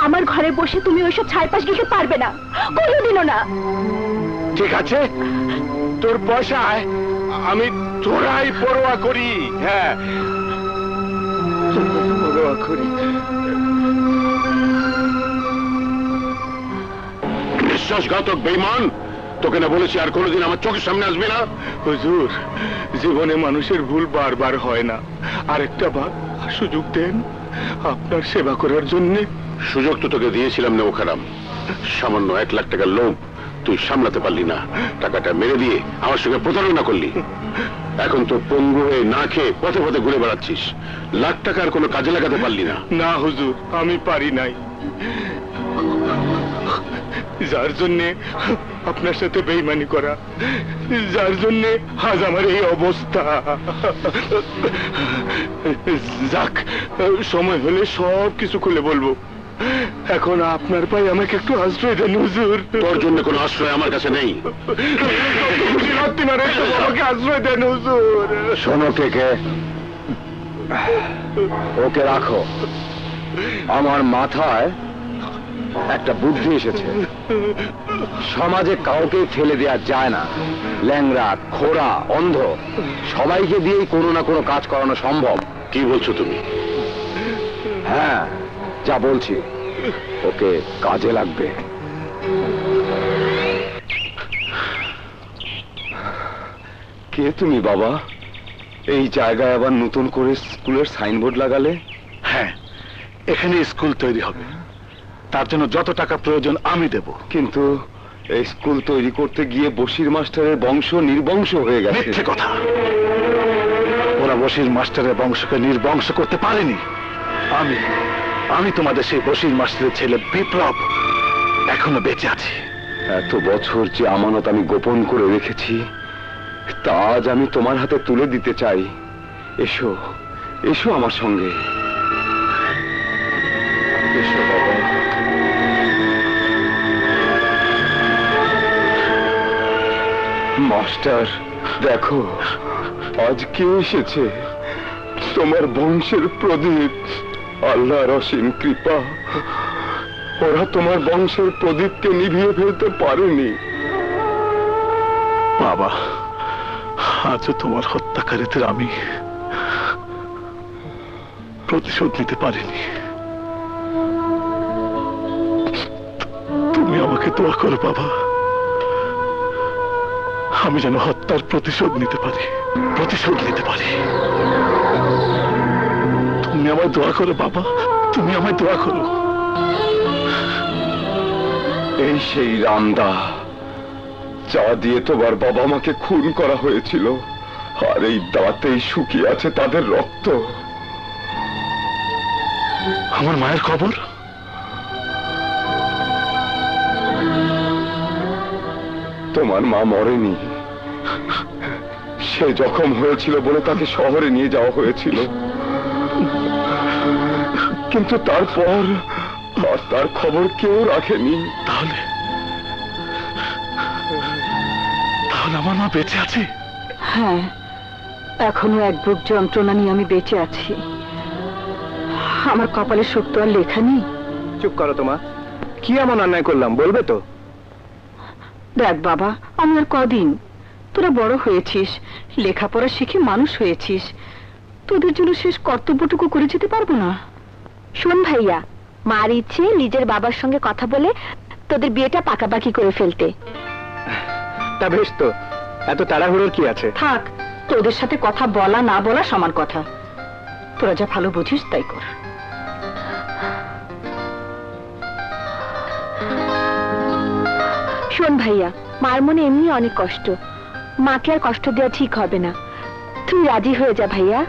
Speaker 5: আমার ঘরে বসে তুমি ওইসব ছাইপাশ গিয়ে পারবে না, কোনোদিনও না।
Speaker 3: ঠিক আছে, তোর পয়সায় আমি তোরাই পরোয়া করি। হ্যাঁ, পরোয়া করি। বিশ্বাসঘাতক বেঈমান, তোকে না বলেছি আর কোনোদিন আমার চোখের সামনে আসবে না? হুজুর, জীবনে মানুষের ভুল বারবার হয় না, আরেকটা বার সুযোগ দেন আপনার সেবা করার জন্য। সুযোগ তো তোকে দিয়েছিলাম না ওখারাম, সামান্য 1 লাখ টাকার লোভ তুই সামলাতে পারলি না, টাকাটা মেরে দিয়ে আমার সঙ্গে প্রতারণা করলি। এখন তো পঙ্গু হয়ে না খেয়ে পথে পথে ঘুরে বেড়াচ্ছিস, লাখ টাকার কোনো কাজে লাগাতে পারলি না। না হুজুর, আমি পারি নাই। যার জন্য আপনার সাথে বেইমানি করা, যার জন্য আজ আমার এই অবস্থা। যাক, সময় হলে সব কিছু খুলে বলবো। এখন আপনার পায়ে আমাকে একটু আশ্রয় দেন হুজুর। তোর জন্য কোনো আশ্রয় আমার কাছে নেই। আমাকে আশ্রয় দেন হুজুর।
Speaker 4: শোনো কে কে, ওকে রাখো। আমার মাথায় একটা বুদ্ধি এসেছে। সমাজে কাউকে ফেলে দেওয়া যায় না, ল্যাংড়া, খোড়া, অন্ধ সবাইকে দিয়েই কোনো না কোনো কাজ করানো সম্ভব।
Speaker 3: কি বলছো তুমি?
Speaker 4: হ্যাঁ, যা বলছি, ওকে কাজে লাগবে। কে তুমি বাবা? এই জায়গায় আবার নতুন করে স্কুলের সাইনবোর্ড লাগালে?
Speaker 3: হ্যাঁ,
Speaker 8: এখানে স্কুল তৈরি হবে, তার জন্য যত টাকা প্রয়োজন আমি দেব।
Speaker 4: কিন্তু এই স্কুল তৈরি করতে গিয়ে বশির মাস্টারের বংশ নির্বংশ হয়ে গেছে।
Speaker 8: মিথ্যে কথা। ওরা বশির মাস্টারের বংশকে নির্বংশ করতে পারেনি। আমি তোমাদের সেই বশির মাস্টারের ছেলে বিপ্লব এখনো বেঁচে আছি।
Speaker 4: এত বছর যে আমানত আমি গোপন করে রেখেছি তা আজ আমি তোমার হাতে তুলে দিতে চাই। এসো এসো আমার সঙ্গে, এসো বাবা। মাস্টার দেখো, আজ কে এসেছে? তোমার বংশের প্রদীপ। আল্লাহর অসীম কৃপা, ওরা তোমার বংশের প্রদীপকে নিভিয়ে ফেলতে পারেনি।
Speaker 8: বাবা, আজও তোমার হত্যাকারীদের আমি প্রতিশোধ নিতে পারিনি। তুমি আমাকে দোয়া করো বাবা, আমি যেন হত্যার প্রতিশোধ নিতে পারি। তুমি আমায় দোয়া করো বাবা, তুমি আমায় দোয়া করো।
Speaker 4: এই সেই রামদা যা দিয়ে তোমার বাবা মাকে খুন করা হয়েছিল, আর এই দাঁতেই শুকিয়ে আছে তাদের রক্ত।
Speaker 8: আমার মায়ের খবর?
Speaker 4: তোমার মা মরেনি, সে জখম হয়েছিল বলে তাকে শহরে নিয়ে যাওয়া হয়েছিল, কিন্তু তারপর আর তার খবর কেউ রাখেনি।
Speaker 8: তাহলে আমার মা বেঁচে আছে?
Speaker 9: হ্যাঁ, এখনো এক বুক যন্ত্রণা নিয়ে আমি বেঁচে আছি। আমার কপালে সুখ তো আর লেখা নেই।
Speaker 2: চুপ করো তোমা, কি এমন অন্যায় করলাম বলবে তো?
Speaker 9: দেখ বাবা, আমি আর কদিন, তোরা বড় হয়েছিস, লেখাপড়া শিখে মানুষ হয়েছিস, তোদের জন্য শেষ কর্তব্যটুকু করে যেতে পারবো না?
Speaker 5: শোন ভাইয়া, মার ইচ্ছে নিজের বাবার সঙ্গে কথা বলে তোদের বিয়েটা পাকাপাকি করে ফেলতে।
Speaker 2: তা বেশ তো, এত তাড়াহুড়োর কি আছে?
Speaker 9: থাক, তোদের সাথে কথা বলা না বলা সমান কথা। তোরা যা ভালো বুঝিস তাই কর।
Speaker 5: শোন ভাইয়া, মার মনে এমনি অনেক কষ্ট, মাকে আর কষ্ট দেওয়া ঠিক হবে না। তুই রাজি হয়ে যা ভাইয়া।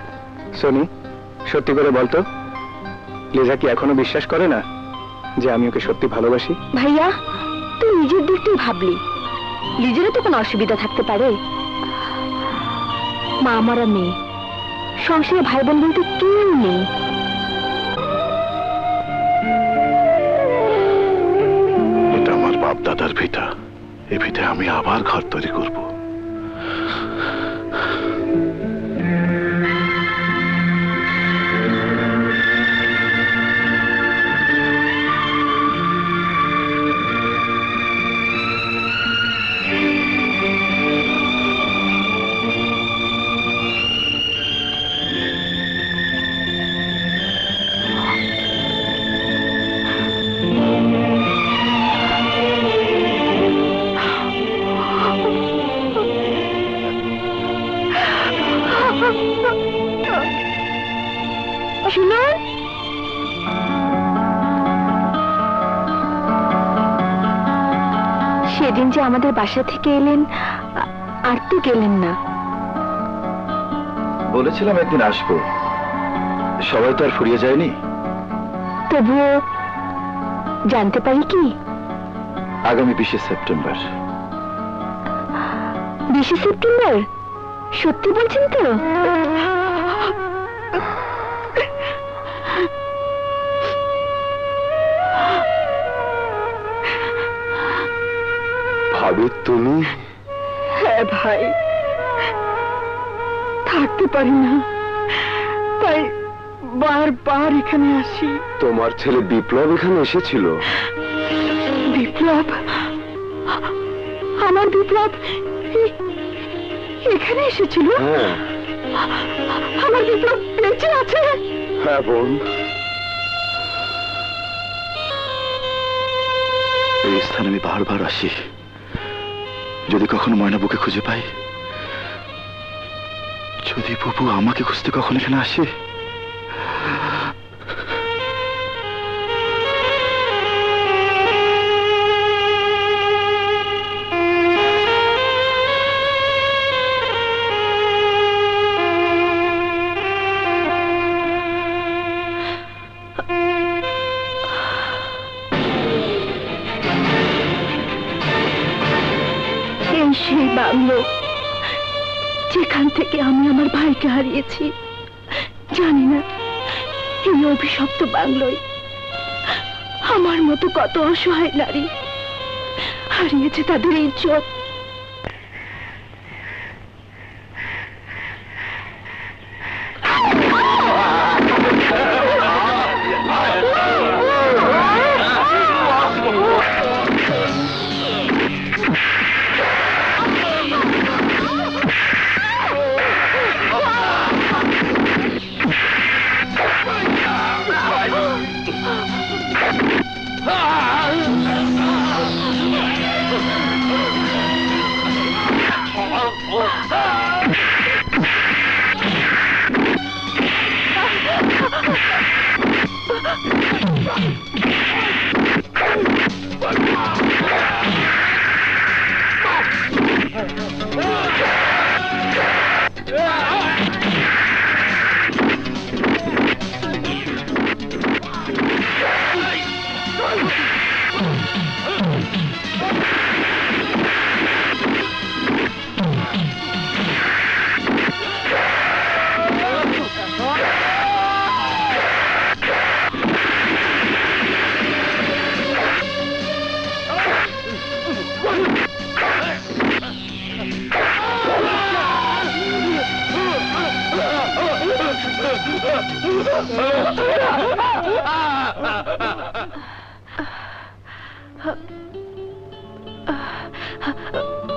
Speaker 2: সোনি, সত্যি করে বলতো, লিজা কি এখনো বিশ্বাস করে না যে আমি ওকে সত্যি ভালোবাসি?
Speaker 5: ভাইয়া, তুই নিজের দিকটাই ভাবলি, লিজেরও তো কোনো অসুবিধা থাকতে পারে। মা আমারা মেয়ে, সংসারে ভাই বোন বলতে কেউ নেই।
Speaker 8: এটা আমার বাপ দাদার ভিটা, এই ভিটে আমি আবার ঘর তৈরি করব।
Speaker 5: সেদিন যে আমাদের বাসা থেকে এলেন, আর তো গেলেন না।
Speaker 4: বলেছিলাম একদিন আসবো, সবাই তো আর ফুরিয়ে যায়নি।
Speaker 5: তবুও জানতে পারি কি?
Speaker 4: আগামী 20 সেপ্টেম্বর।
Speaker 5: 20 সেপ্টেম্বর? সত্যি বলছেন তো?
Speaker 4: ভাবে তুমি?
Speaker 9: হ্যাঁ ভাই, থাকতে পারি না, তাই বারবার এখানে আসি।
Speaker 4: তোমার ছেলে বিপ্লব এখানে এসেছিল?
Speaker 9: বিপ্লব? আমার বিপ্লব এখানে এসেছিল?
Speaker 4: হ্যাঁ।
Speaker 9: আমার বিপ্লব বেঁচে আছে?
Speaker 4: হ্যাঁ বোন,
Speaker 8: এই স্থানে আমি বারবার আসি, যদি কখনো ময়না বুকে খুঁজে পাই, যদি বুবু আমাকে খুঁজতে কখনো এখানে আসে,
Speaker 9: এই সেই বাংলো যেখান থেকে আমি আমার ভাইকে হারিয়েছি। জানি না এই অভিশপ্ত বাংলোয় আমার মতো কত অসহায় নারী হারিয়েছে তাদের ইজ্জত।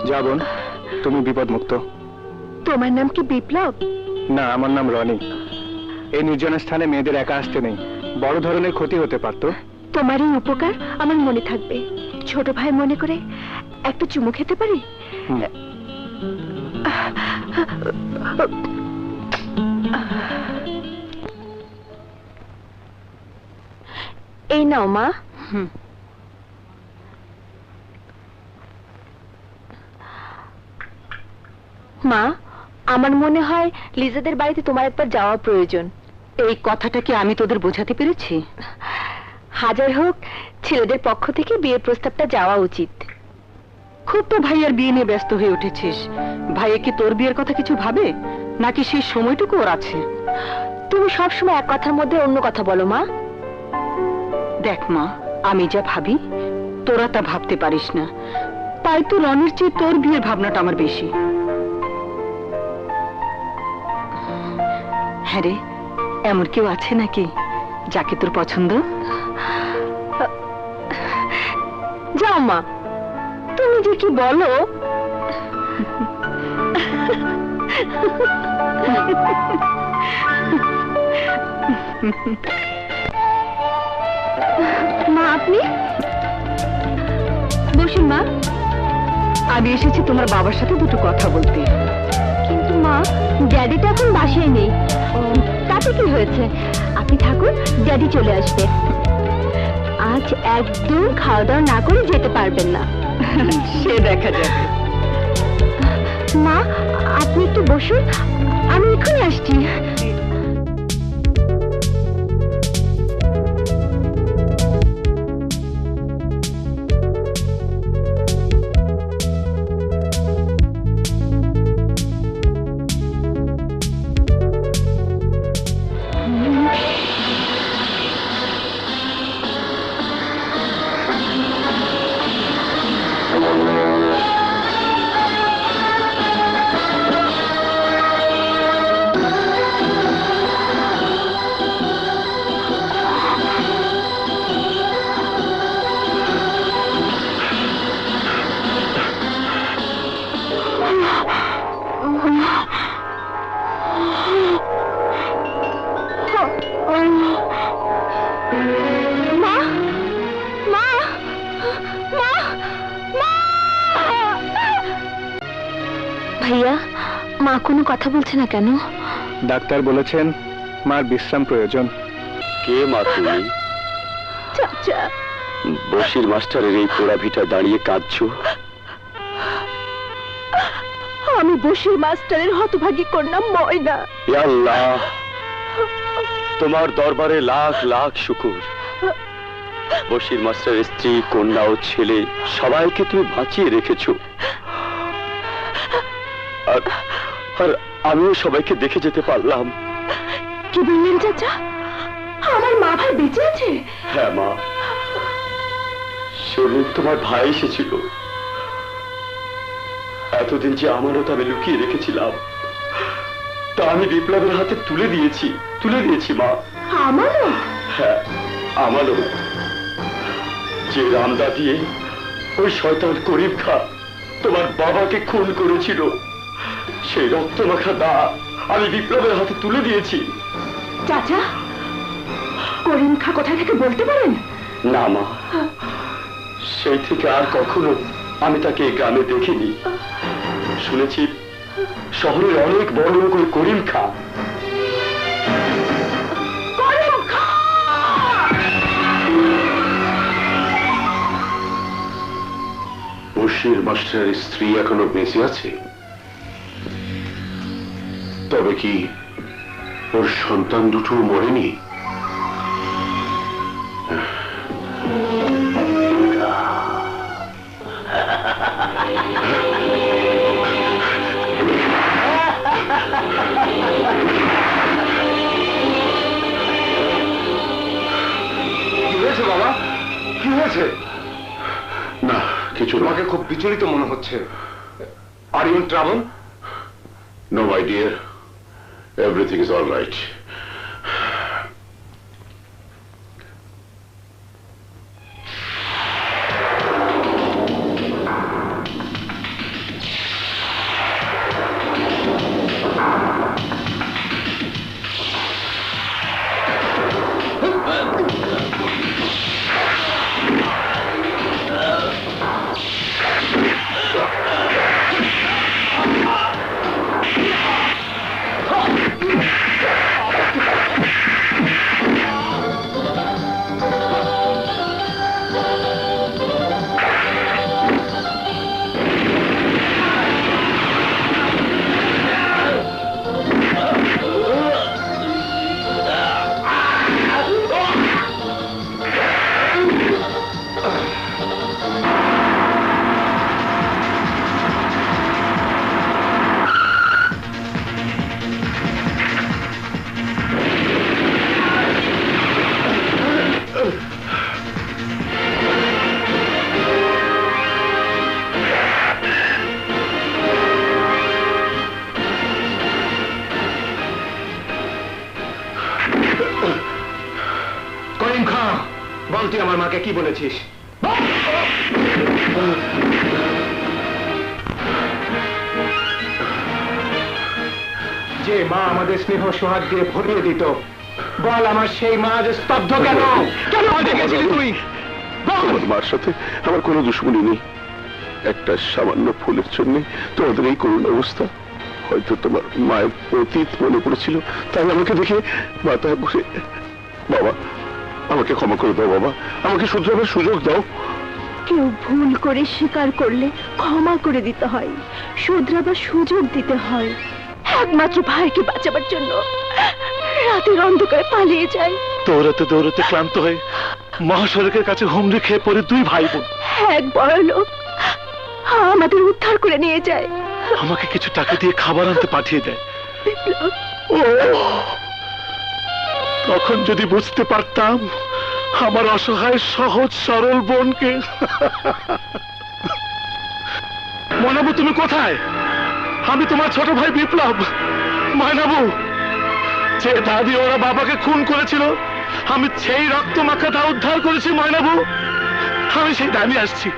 Speaker 2: যা বোন, তুমি বিপদমুক্ত।
Speaker 9: তোমার নাম কি বিপ্লব?
Speaker 2: না, আমার নাম রনি। এই নির্জন স্থানে মেয়েদের একা আসতে নেই, বড় ধরনের ক্ষতি হতে পারতো।
Speaker 9: তোমার এই উপকার আমার মনে থাকবে। ছোট ভাই মনে করে একটা চুমু খেতে পারি? এই নাও মা। মা, আমার মনে হয় লিজাদের বাড়িতে তোমার একবার যাওয়া প্রয়োজন। এই কথাটা কি আমি তোদের বোঝাতে পেরেছি? হাজার হোক, ছেলেদের পক্ষ থেকে বিয়ের প্রস্তাবটা যাওয়া উচিত। খুব তো ভাইয়ার বিয়ে নিয়ে ব্যস্ত হয়ে উঠেছিস। ভাইয়া কি তোর বিয়ের কথা কিছু ভাবে, নাকি সেই সময়টুকু ওর আছে? তুমি সবসময় এক কথার মধ্যে অন্য কথা বলো মা। দেখ মা, আমি যা ভাবি তোরা তা ভাবতে পারিস না, তাই তো রনির চেয়ে তোর বিয়ের ভাবনাটা আমার বেশি। হ্যাঁ রে, এমন কেউ আছে নাকি যাকে তোর পছন্দ? যাও মা, তুমি যে কি বলো। মা, আপনি বসুন। মা, আমি এসেছি তোমার বাবার সাথে দুটো কথা বলতে। কিন্তু মা, ড্যাডিটা এখন বাসায় নেই। তাতে কি হয়েছে? আপনি থাকুন, ড্যাডি চলে আসবে। আজ একদম খাওয়া দাওয়া না করে যেতে পারবেন না। সে দেখা যাবে। মা, আপনি একটু বসুন, আমি এখনই আসছি। ভাইয়া, মা কোনো কথা বলছে না কেন?
Speaker 2: ডাক্তার বলেছেন মার বিশ্রাম প্রয়োজন।
Speaker 7: কে মা তুমি?
Speaker 9: চাচা।
Speaker 7: বশির মাস্টারের এই পোড়া ভিটা দাঁড়িয়ে কাঁদছো?
Speaker 9: আমি বশির মাস্টারের হতভাগী কন্যা ময়না।
Speaker 7: হে আল্লাহ, তোমার দরবারে লাখ লাখ শুকর। বশির মাস্টারের স্ত্রী, কন্যা ও ছেলে সবাইকে তুমি বাঁচিয়ে রেখেছো। আর আর আমিও সবাইকে দেখে যেতে পারলাম।
Speaker 9: কি বললেন চাচা? আমার মা ভাই বেঁচে আছে?
Speaker 7: হ্যাঁ মা, সেদিন তোমার ভাই এসেছিল। এতদিন যে আমানত আমি লুকিয়ে রেখেছিলাম তা আমি বিপ্লবের হাতে তুলে দিয়েছি মা।
Speaker 9: আমারও?
Speaker 7: হ্যাঁ, আমারও। যে রামদা দিয়ে ওই শয়তান করিম খা তোমার বাবাকে খুন করেছিল, সেই রক্তমাখা দা আমি বিপ্লবের হাতে তুলে দিয়েছি।
Speaker 9: চাচা, করিম খা কোথায় থেকে বলতে পারেন?
Speaker 7: না মা, সেই থেকে আর কখনো আমি তাকে এই গ্রামে দেখিনি। শুনেছি শহরের অনেক বড় লোক ওই করিম খা।
Speaker 3: বশির মাস্টারের স্ত্রী এখনো বেঁচে আছে? তবে কি ওর সন্তান দুটো মরেনি?
Speaker 4: কি হয়েছে বাবা? কি হয়েছে?
Speaker 3: না, কিছু না।
Speaker 4: তোমাকে খুব বিচলিত মনে হচ্ছে। Are you in trouble?
Speaker 3: No my dear, everything is all right.
Speaker 4: Karim Khan, বল তুই আমার মাকে কি বলেছিস? যে মা আমাদের স্নেহ সোহাগ দিয়ে ভরিয়ে দিত, বল আমার সেই মা যে স্তব্ধ কেন? কেন হতে গেছিলি তুই?
Speaker 3: আমার মার সাথে আমার কোনো দুশ্মনী নেই। একটা সামান্য ফুলের জন্য তোমাদের এই করুণ অবস্থা। হয়তো তোমার মায়ের অতীত মনে পড়েছিল, তাই আমাকে দেখে মাথায় বসে। বাবা, আমাকে ক্ষমা করে দাও বাবা, আমাকে শুধরাবার সুযোগ দাও।
Speaker 9: কেউ ভুল করে স্বীকার করলে ক্ষমা করে দিতে হয়, শুধরাবার সুযোগ দিতে হয়। একমাত্র ভাইকে বাঁচাবার জন্য রাতের অন্ধকারে পালিয়ে যায়।
Speaker 8: দৌড়াতে দৌড়াতে ক্লান্ত হয়ে মহাসড়কের কাছে হুমড়ি খেয়ে পড়ে দুই ভাই বোন।
Speaker 9: এক বড় লোক আমাদের উদ্ধার করে নিয়ে যায়।
Speaker 8: আমাকে কিছু টাকা দিয়ে খাবার আনতে পাঠিয়ে দেয়।
Speaker 9: বিপ্লব,
Speaker 8: তখন যদি বুঝতে পারতাম আমার অসহায় সহজ সরল বোনকে। মনাবু, তুমি কোথায়? আমি তোমার ছোট ভাই বিপ্লব। মায়নাবু, যে দাদি ওরা বাবাকে খুন করেছিল, আমি সেই রক্ত মাখাটা উদ্ধার করেছি। ময়নাবু, আমি সেই দামি আসছি।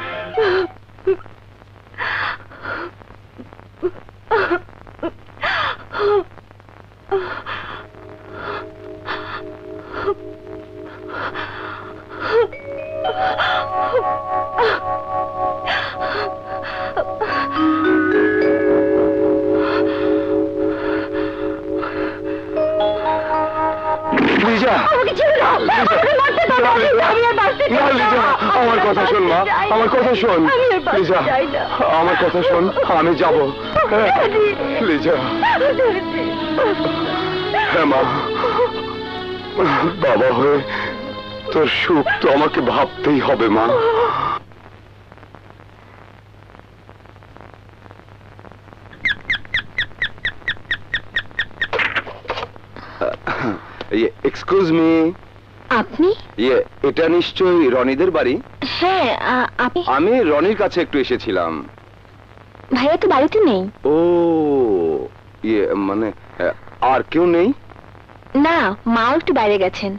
Speaker 4: লিজা, আমার কথা শোন মা, আমার কথা শোন। লিজা, আমার কথা শোন, আমি যাব। লিজা, হ্যাঁ মা, বাবা হয়ে তোর সুখ তো আমাকে ভাবতেই হবে মা। এক্সকিউজ মি,
Speaker 5: আপনি?
Speaker 4: ইয়ে এটা নিশ্চয়ই রনিদের বাড়ি?
Speaker 5: হ্যাঁ, আপনি?
Speaker 4: আমি রনির কাছে একটু এসেছিলাম।
Speaker 5: ভাইয়া তো বাড়িতে নেই।
Speaker 4: ও ইয়ে মানে আর কেউ নেই?
Speaker 5: না, মাও একটু বাইরে গেছেন।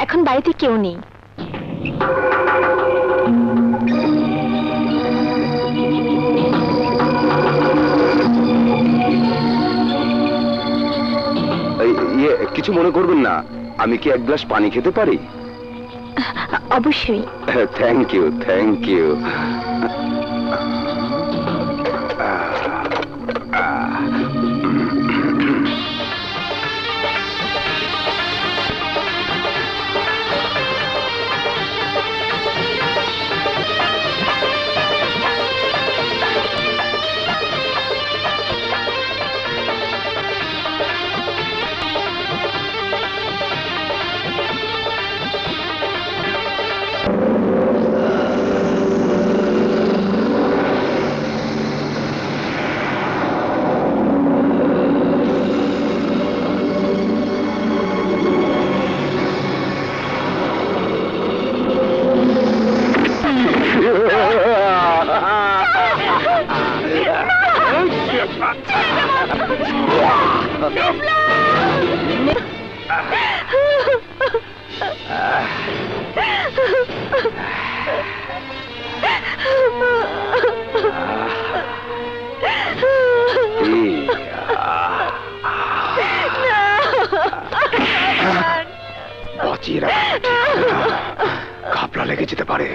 Speaker 5: এখন বাড়িতে কেউ নেই।
Speaker 4: ইয়ে কিছু মনে করবেন না, আমি কি এক গ্লাস পানি খেতে পারি?
Speaker 5: অবশ্যই।
Speaker 4: Thank you, thank you. ঘাপলা লেগে যেতে পারে।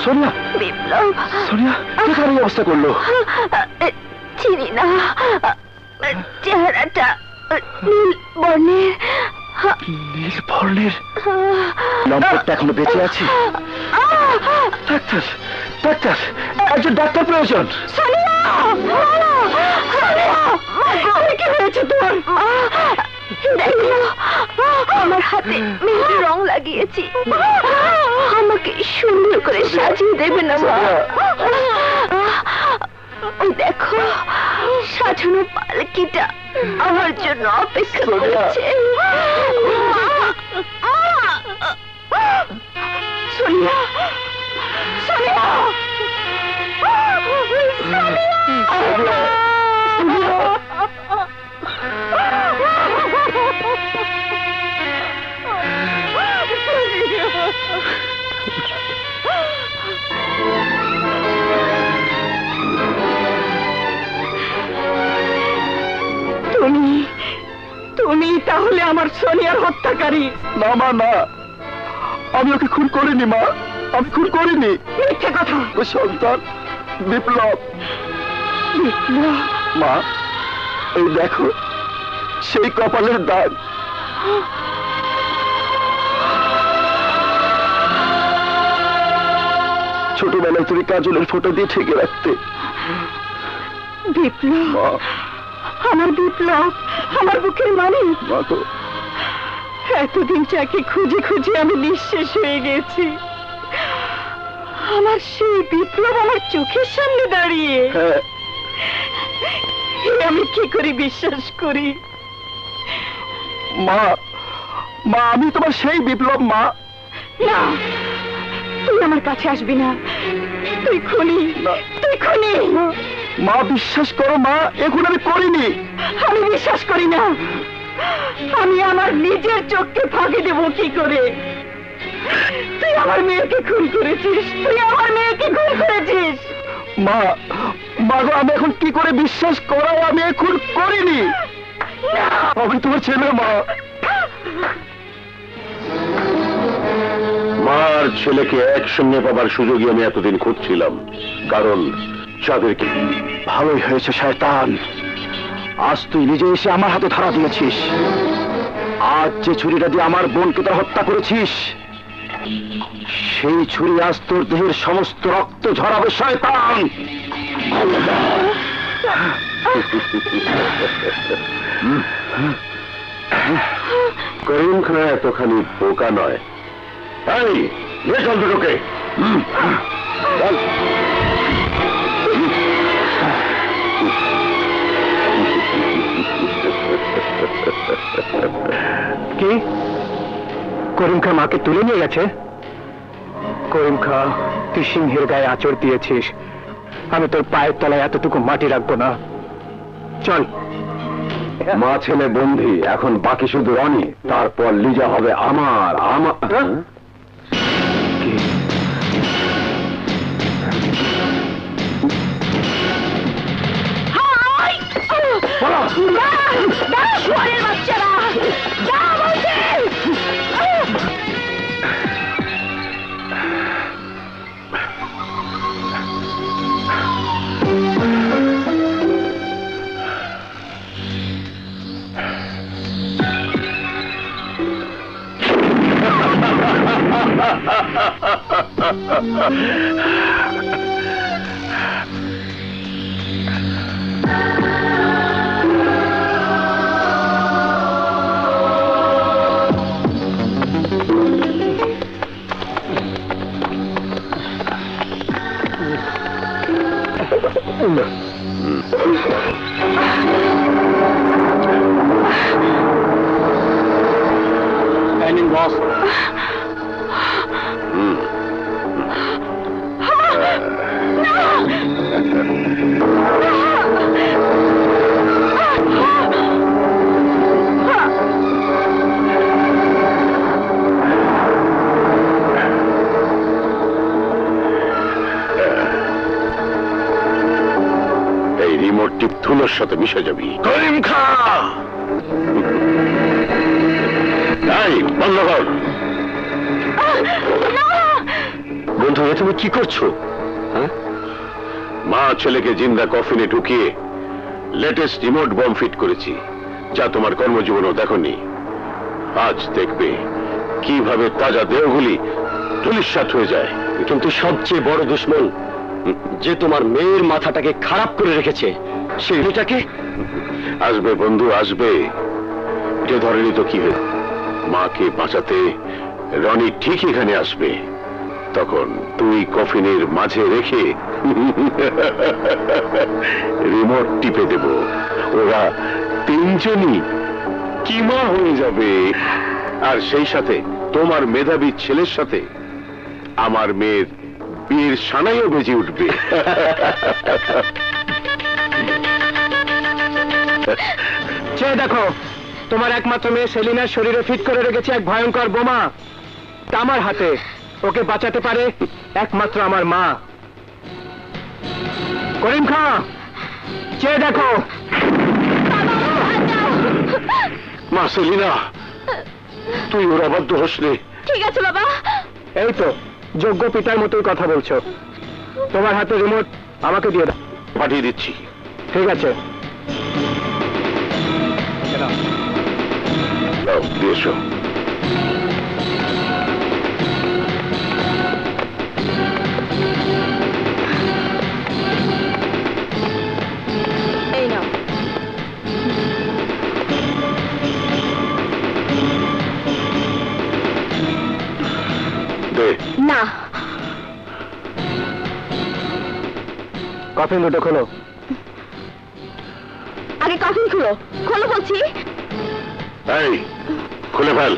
Speaker 4: সোনিয়া,
Speaker 5: বিপ্লব,
Speaker 4: সোনিয়া কে তোমার এই অবস্থা করলো?
Speaker 5: চিনি না, চেহারাটা নীল বর্ণের।
Speaker 4: নীল বর্ণের? লম্পটটা এখনো বেঁচে আছে? ডাক্তার, ডাক্তার, একজন ডাক্তার প্রয়োজন।
Speaker 5: কি হয়েছে তোর? আমার হাতে মেহেদি রং লাগিয়েছি, আমাকে সুন্দর করে সাজিয়ে দেবে না মা? ওই দেখো, সাজানো পালকিটা আমার জন্য অপেক্ষা করছে। সোনিয়া, সোনিয়া,
Speaker 9: তুমি তুমি তাহলে আমার সোনিয়ার হত্যাকারী?
Speaker 4: না মা, না, আমি ওকে খুন করিনি মা, আমি খুন করিনি।
Speaker 9: মিথ্যে কথা।
Speaker 4: ও সন্তান বিপ্লব।
Speaker 9: বিপ্লব?
Speaker 4: মা, এই দেখো সেই কপালের দাগ। ছোটবেলায় তুমি কাজলের ফটো দিয়ে ঠেকে রাখতে।
Speaker 9: বিপ্লব, আমার বিপ্লব, আমার বুকের মানুষ।
Speaker 4: মা তো
Speaker 9: এতদিন যাকে খুঁজে খুঁজে আমি নিঃশেষ হয়ে গেছি, আমার সেই বিপ্লব আমার চোখের সামনে দাঁড়িয়ে।
Speaker 4: হ্যাঁ,
Speaker 9: আমি কি করে বিশ্বাস করি?
Speaker 4: মা, মা আমি তোমার সেই বিপ্লব মা।
Speaker 9: না, তুই আমার কাছে আসবি না, তুই খুনি, তুই খুনি।
Speaker 4: মা বিশ্বাস করো মা, এখন আমি করিনি।
Speaker 9: আমি বিশ্বাস করি না, আমি আমার নিজের চোখকে ফাঁকি দেবো কি করে? তুই আমার মেয়েকে খুন করেছিস, তুই আমার মেয়েকে খুন করেছিস।
Speaker 4: মা, মা গো, আমি এখন কি করে বিশ্বাস করাই আমি এখন করিনি। আমি তোমার ছেলে মা।
Speaker 3: মার ছেলেকে একসঙ্গে পাবার সুযোগই আমি এতদিন খুঁজছিলাম, কারণ যাদেরকে।
Speaker 4: ভালোই হয়েছে শয়তান, আজ তুই নিজে এসে আমার হাতে ধরা দিয়েছিস। আজ যে ছুরিটা দিয়ে আমার বোনকে তোর হত্যা করেছিস, সেই ছুরি আজ তোর দেহের সমস্ত রক্ত ঝরাবে শয়তান।
Speaker 3: করিম খান এতখানি বোকা নয়। এই নিয়ে চল দুটোকে। চল।
Speaker 2: কি করিম খা মাকে তুলে নিয়ে গেছে? করিম খা, তুই সিংহের গায়ে আঁচড় দিয়েছিস, আমি তোর পায়ের তলায় এতটুকু মাটি রাখবো না। চল।
Speaker 4: মা ছেলে বন্ধি, এখন বাকি শুধু রনি, তারপর লিজা হবে আমার।
Speaker 5: বাচ্চারা
Speaker 6: Standing boss.
Speaker 3: এই রিমোট টিপ ধুলোর সাথে মিশে যাবি।
Speaker 2: করিম খা,
Speaker 3: বন্ধ কর।
Speaker 7: বন্ধু, এ তুমি কি করছো?
Speaker 3: মা ছেলেকে জিন্দা কফিনে ঢুকিয়ে লেটেস্ট রিমোট বম ফিট করেছি, যা তোমার কর্মজীবনও দেখনি। আজ দেখবে কিভাবে তাজা দেহগুলি ধূলিসাৎ হয়ে যায়।
Speaker 7: কিন্তু সবচেয়ে বড় দুশ্মন যে তোমার মেয়ের মাথাটাকে খারাপ করে রেখেছে, সেই মেয়েটাকে
Speaker 3: আসবে বন্ধু, আসবে। এটা ধরেনি তো কি হয়ে, মাকে বাঁচাতে রনি ঠিক এখানে আসবে। তখন তুই কফিনের মাঝে রেখে রিমোট টিপে দেব, ওরা তিনজনই কিমা হয়ে যাবে। আর সেই সাথে তোমার মেধাবী ছেলের সাথে আমার মেয়ের বিয়ের সানাইও বেজে উঠবে।
Speaker 2: সে দেখো, তোমার একমাত্র মেয়ে সেলিনার শরীরে ফিট করে রেখেছে এক ভয়ঙ্কর বোমা। আমার হাতে ওকে বাঁচাতে পারে একমাত্র আমার মা। করিম খা, চেয়ে দেখো।
Speaker 3: মা সেলিনা, তুই ওর অবাধ্য হোস রে।
Speaker 5: ঠিক আছে বাবা।
Speaker 2: এই তো যোগ্য পিতার মতোই কথা বলছো। তোমার হাতে রিমোট আমাকে দিয়ে দাও।
Speaker 3: পাঠিয়ে দিচ্ছি।
Speaker 2: ঠিক আছে,
Speaker 3: দিয়ে এসো।
Speaker 5: এই নাও।
Speaker 3: দে।
Speaker 5: না,
Speaker 2: কফিন দুটো খোলো।
Speaker 5: আগে কফিন খুলো, খোলো বলছি।
Speaker 3: এই খুলে ফেল।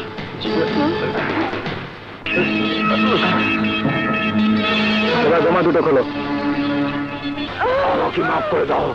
Speaker 2: এবার বোমা দুটো খোলো। আমাকে মাফ করে দাও।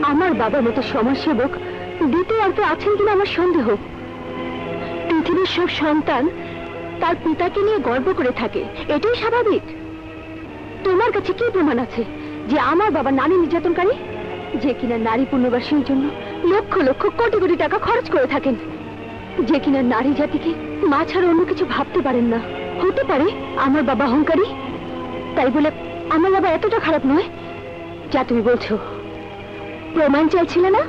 Speaker 5: আমার বাবার মতো সমাজসেবক দ্বিতীয় আর তো আছেন কিনা আমার সন্দেহ। পৃথিবীর সব সন্তান তার পিতাকে নিয়ে গর্ব করে থাকে, এটাই স্বাভাবিক। তোমার কাছে কি প্রমাণ আছে যে আমার বাবা নারী নির্যাতনকারী, যে কিনা নারী পুনর্বাসনের জন্য লক্ষ লক্ষ কোটি কোটি টাকা খরচ করে থাকেন, যে কিনা নারী জাতিকে মা ছাড়া অন্য কিছু ভাবতে পারেন না? হতে পারে আমার বাবা অহংকারী, তাই বলে আমার বাবা এতটা খারাপ নয় যা তুমি বলছো। প্রমাণ চাইছিলে না?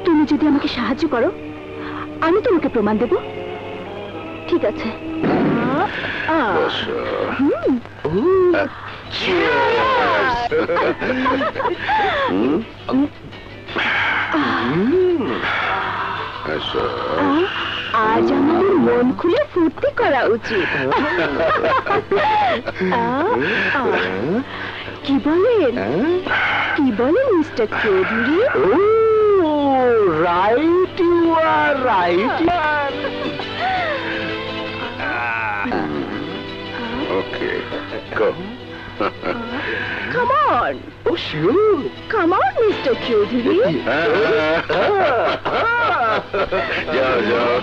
Speaker 5: তুমি যদি আমাকে সাহায্য করো আমি তোমাকে প্রমাণ দেব। ঠিক আছে। আজ আমাদের মন খুলে ফুর্তি করা উচিত। কি বলেন, কি বলেন mister Chowdhury?
Speaker 6: Right, you are right.
Speaker 3: Okay, go.
Speaker 5: Come on. Oh, sure. Come on, Mr. Chaudhary.
Speaker 3: যাও যাও।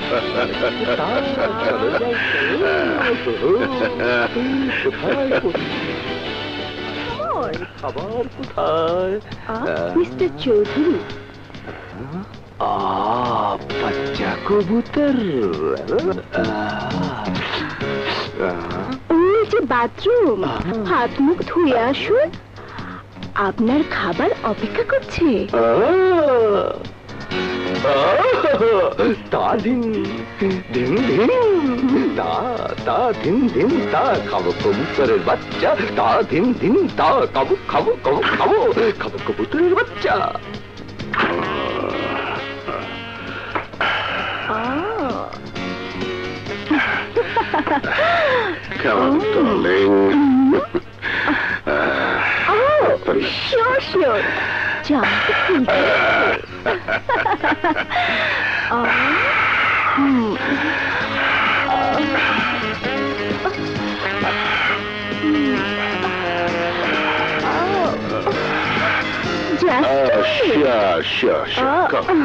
Speaker 6: খাবার কোথায়?
Speaker 5: Mr. Chaudhary.
Speaker 6: বাচ্চা কবুতর।
Speaker 5: ওই যে বাথরুম, হাত মুখ ধুয়ে আসুন, আপনার খাবার অপেক্ষা করছে।
Speaker 6: তা ধিন ধিন ধিন তা তা ধিন ধিন তা খাবো কবুতরের বাচ্চা, তা ধিন ধিন তা খাবো খাবো খাবো খাবো খাবো কবুতরের বাচ্চা।
Speaker 3: Come on, darling.
Speaker 5: Sure, sure. Jump.
Speaker 3: Sure. Come.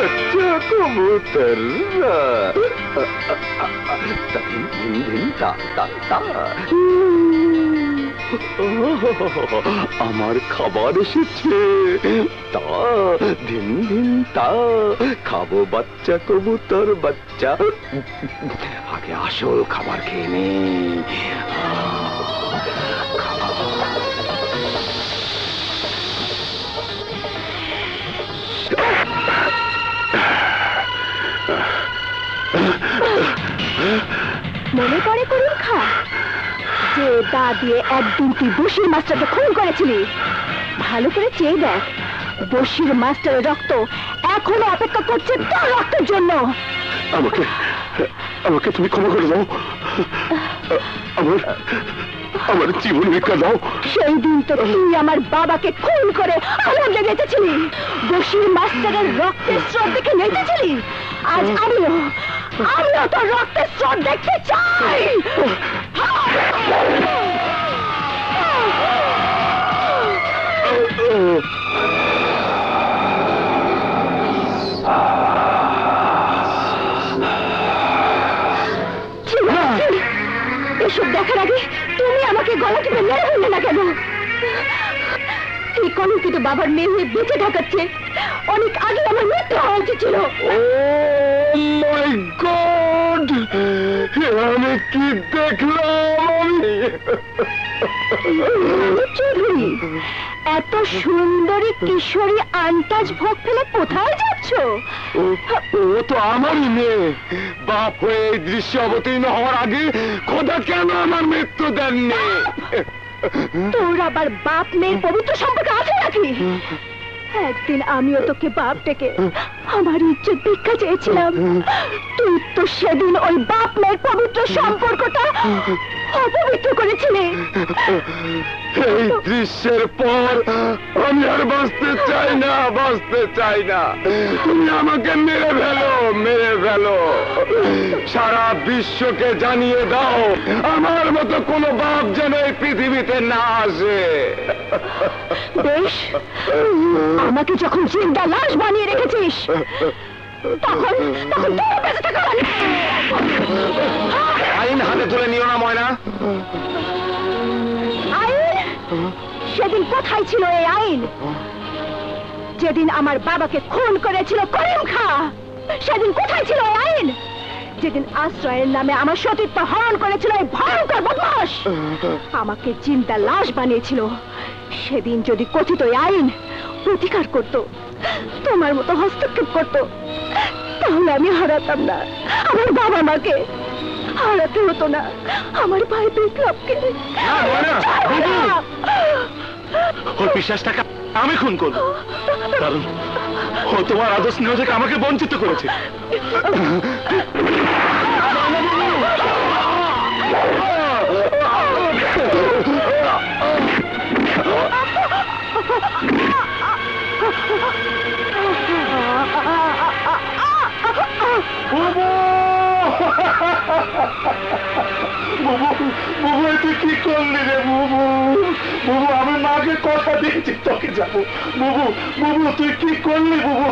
Speaker 6: बच्चा कबूतर আমার খাবার এসেছে, তা ধিন ধিন তা খাবো বাচ্চা কবুতর বাচ্চা। আগে আসল খাবার খেয়ে নে।
Speaker 5: মনে পড়ে করিম খা, যে দা দিয়ে একদিন তুই বশির মাস্টারকে খুন করেছিলি? ভালো করে চেয়ে দেখ, বশির মাস্টারের রক্ত এখনো অপেক্ষা করছে তোর রক্তের জন্য।
Speaker 3: আমাকে আমাকে তুমি ক্ষমা করে দাও। আমার জীবন ভিক্ষা দাও।
Speaker 5: সেই দিন তো তুই আমার বাবাকে খুন করে আনন্দে নেচেছিলি, বশির মাস্টারের রক্তের স্রোত দেখে নেচেছিলি। আজ আমিও তোর রক্তের স্রোত দেখতে চাই। এসব দেখার আগে তুমি আমাকে গলা টিপে মেরে ফেললে না কেন? এই কলঙ্কিত বাবার মেয়ে হয়ে বেঁচে থাকাচ্ছে অনেক আগে আমার মৃত্যু হওয়া উচিত ছিল।
Speaker 6: মাই গড, আমি কি দেখলাম?
Speaker 5: চৌধুরী, এত সুন্দরী কিশোরী আন্তাজ ভোগ ফেলে কোথায় যাচ্ছ?
Speaker 6: ও তো আমারই মেয়ে। বাপ হয়ে এই দৃশ্য অবতীর্ণ হওয়ার আগে খোদা কেন আমার মৃত্যু দেননি?
Speaker 5: তোর আবার বাপ মেয়ের পবিত্র সম্পর্ক আছে নাকি? একদিন আমিও তোকে বাপ ডেকে আমার ইজ্জত ভিক্ষা চেয়েছিলাম, তুই তো সেদিন ওই বাপ মেয়ের পবিত্র সম্পর্কটা
Speaker 9: অপবিত্র করেছিলে।
Speaker 2: এই দৃশ্যের পর আমি আর বাঁচতে চাই না, বাঁচতে চাই না। তুমি আমাকে মেরে ফেলো, মেরে ফেলো। সারা বিশ্বকে জানিয়ে দাও আমার মতো কোনো বাপ যেন এই পৃথিবীতে না আসে।
Speaker 9: বেশ, আমাকে যখন জিন্দা লাশ বানিয়ে রেখেছিস তখন তখন তোর বেঁচে থাকা মানে
Speaker 4: আইন হাতে তুলে নিও না ময়না।
Speaker 9: আইন? সেদিন কোথায় ছিল এই আইন? যেদিন আমার বাবাকে খুন করেছিল করিম খাঁ, সেদিন কোথায় ছিল এই আইন? যেদিন আশ্রয়ের নামে আমার সতীত্ব হরণ করেছিল এই ভয়ঙ্কর বদমাশ, আমাকে জিন্দা লাশ বানিয়েছিল, সেদিন যদি কথিত এই আইন প্রতিকার করত, তোমার মতো হস্তক্ষেপ করত, তাহলে আমি হারাতাম না আমার বাবা মাকে, হারাতে হতো না আমার ভাই বিপ্লবকে।
Speaker 8: ওর বিশ্বাসটাকে আমি খুন করবো, কারণ ও তোমার আদর্শ স্নেহ থেকে আমাকে বঞ্চিত করেছে। বুবু, তুই কি করলি রে বুবু? বুবু, আমি মাকে কথা দিয়েছি তোকে যাবো। বুবু, বুবু, তুই কি করলি বুবু?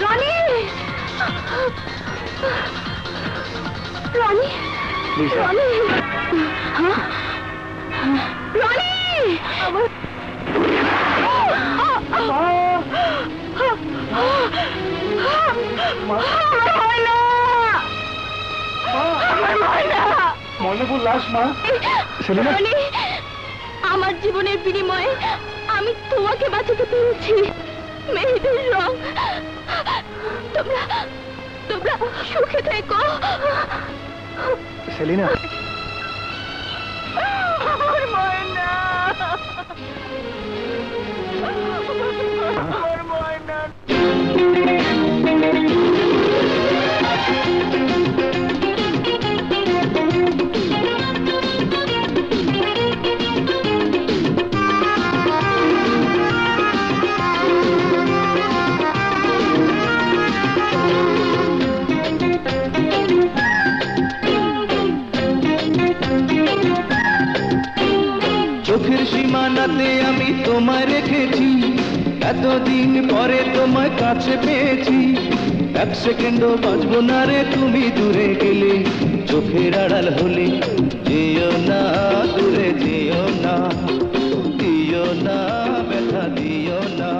Speaker 9: রনি, রনি, রনি, রনি, আমার
Speaker 8: ময়নাপুর লাশ মা।
Speaker 5: রনি, আমার জীবনের বিনিময়ে আমি তোমাকে বাঁচাতে পেরেছি। মেহেদির রং, তোমরা তোমরা সুখে থেকো।
Speaker 8: সেলিনা,
Speaker 9: আমার ময়না, আমার ময়না।
Speaker 10: চোখের সীমানাতে আমি তোমায় রেখেছি, এতদিন পরে তোমায় কাছে পেয়েছি। এক সেকেন্ডও বাঁচবো না রে তুমি দূরে গেলে, চোখের আড়াল হলে যেও না, দূরে যেও না, দিও না ব্যথা দিও না।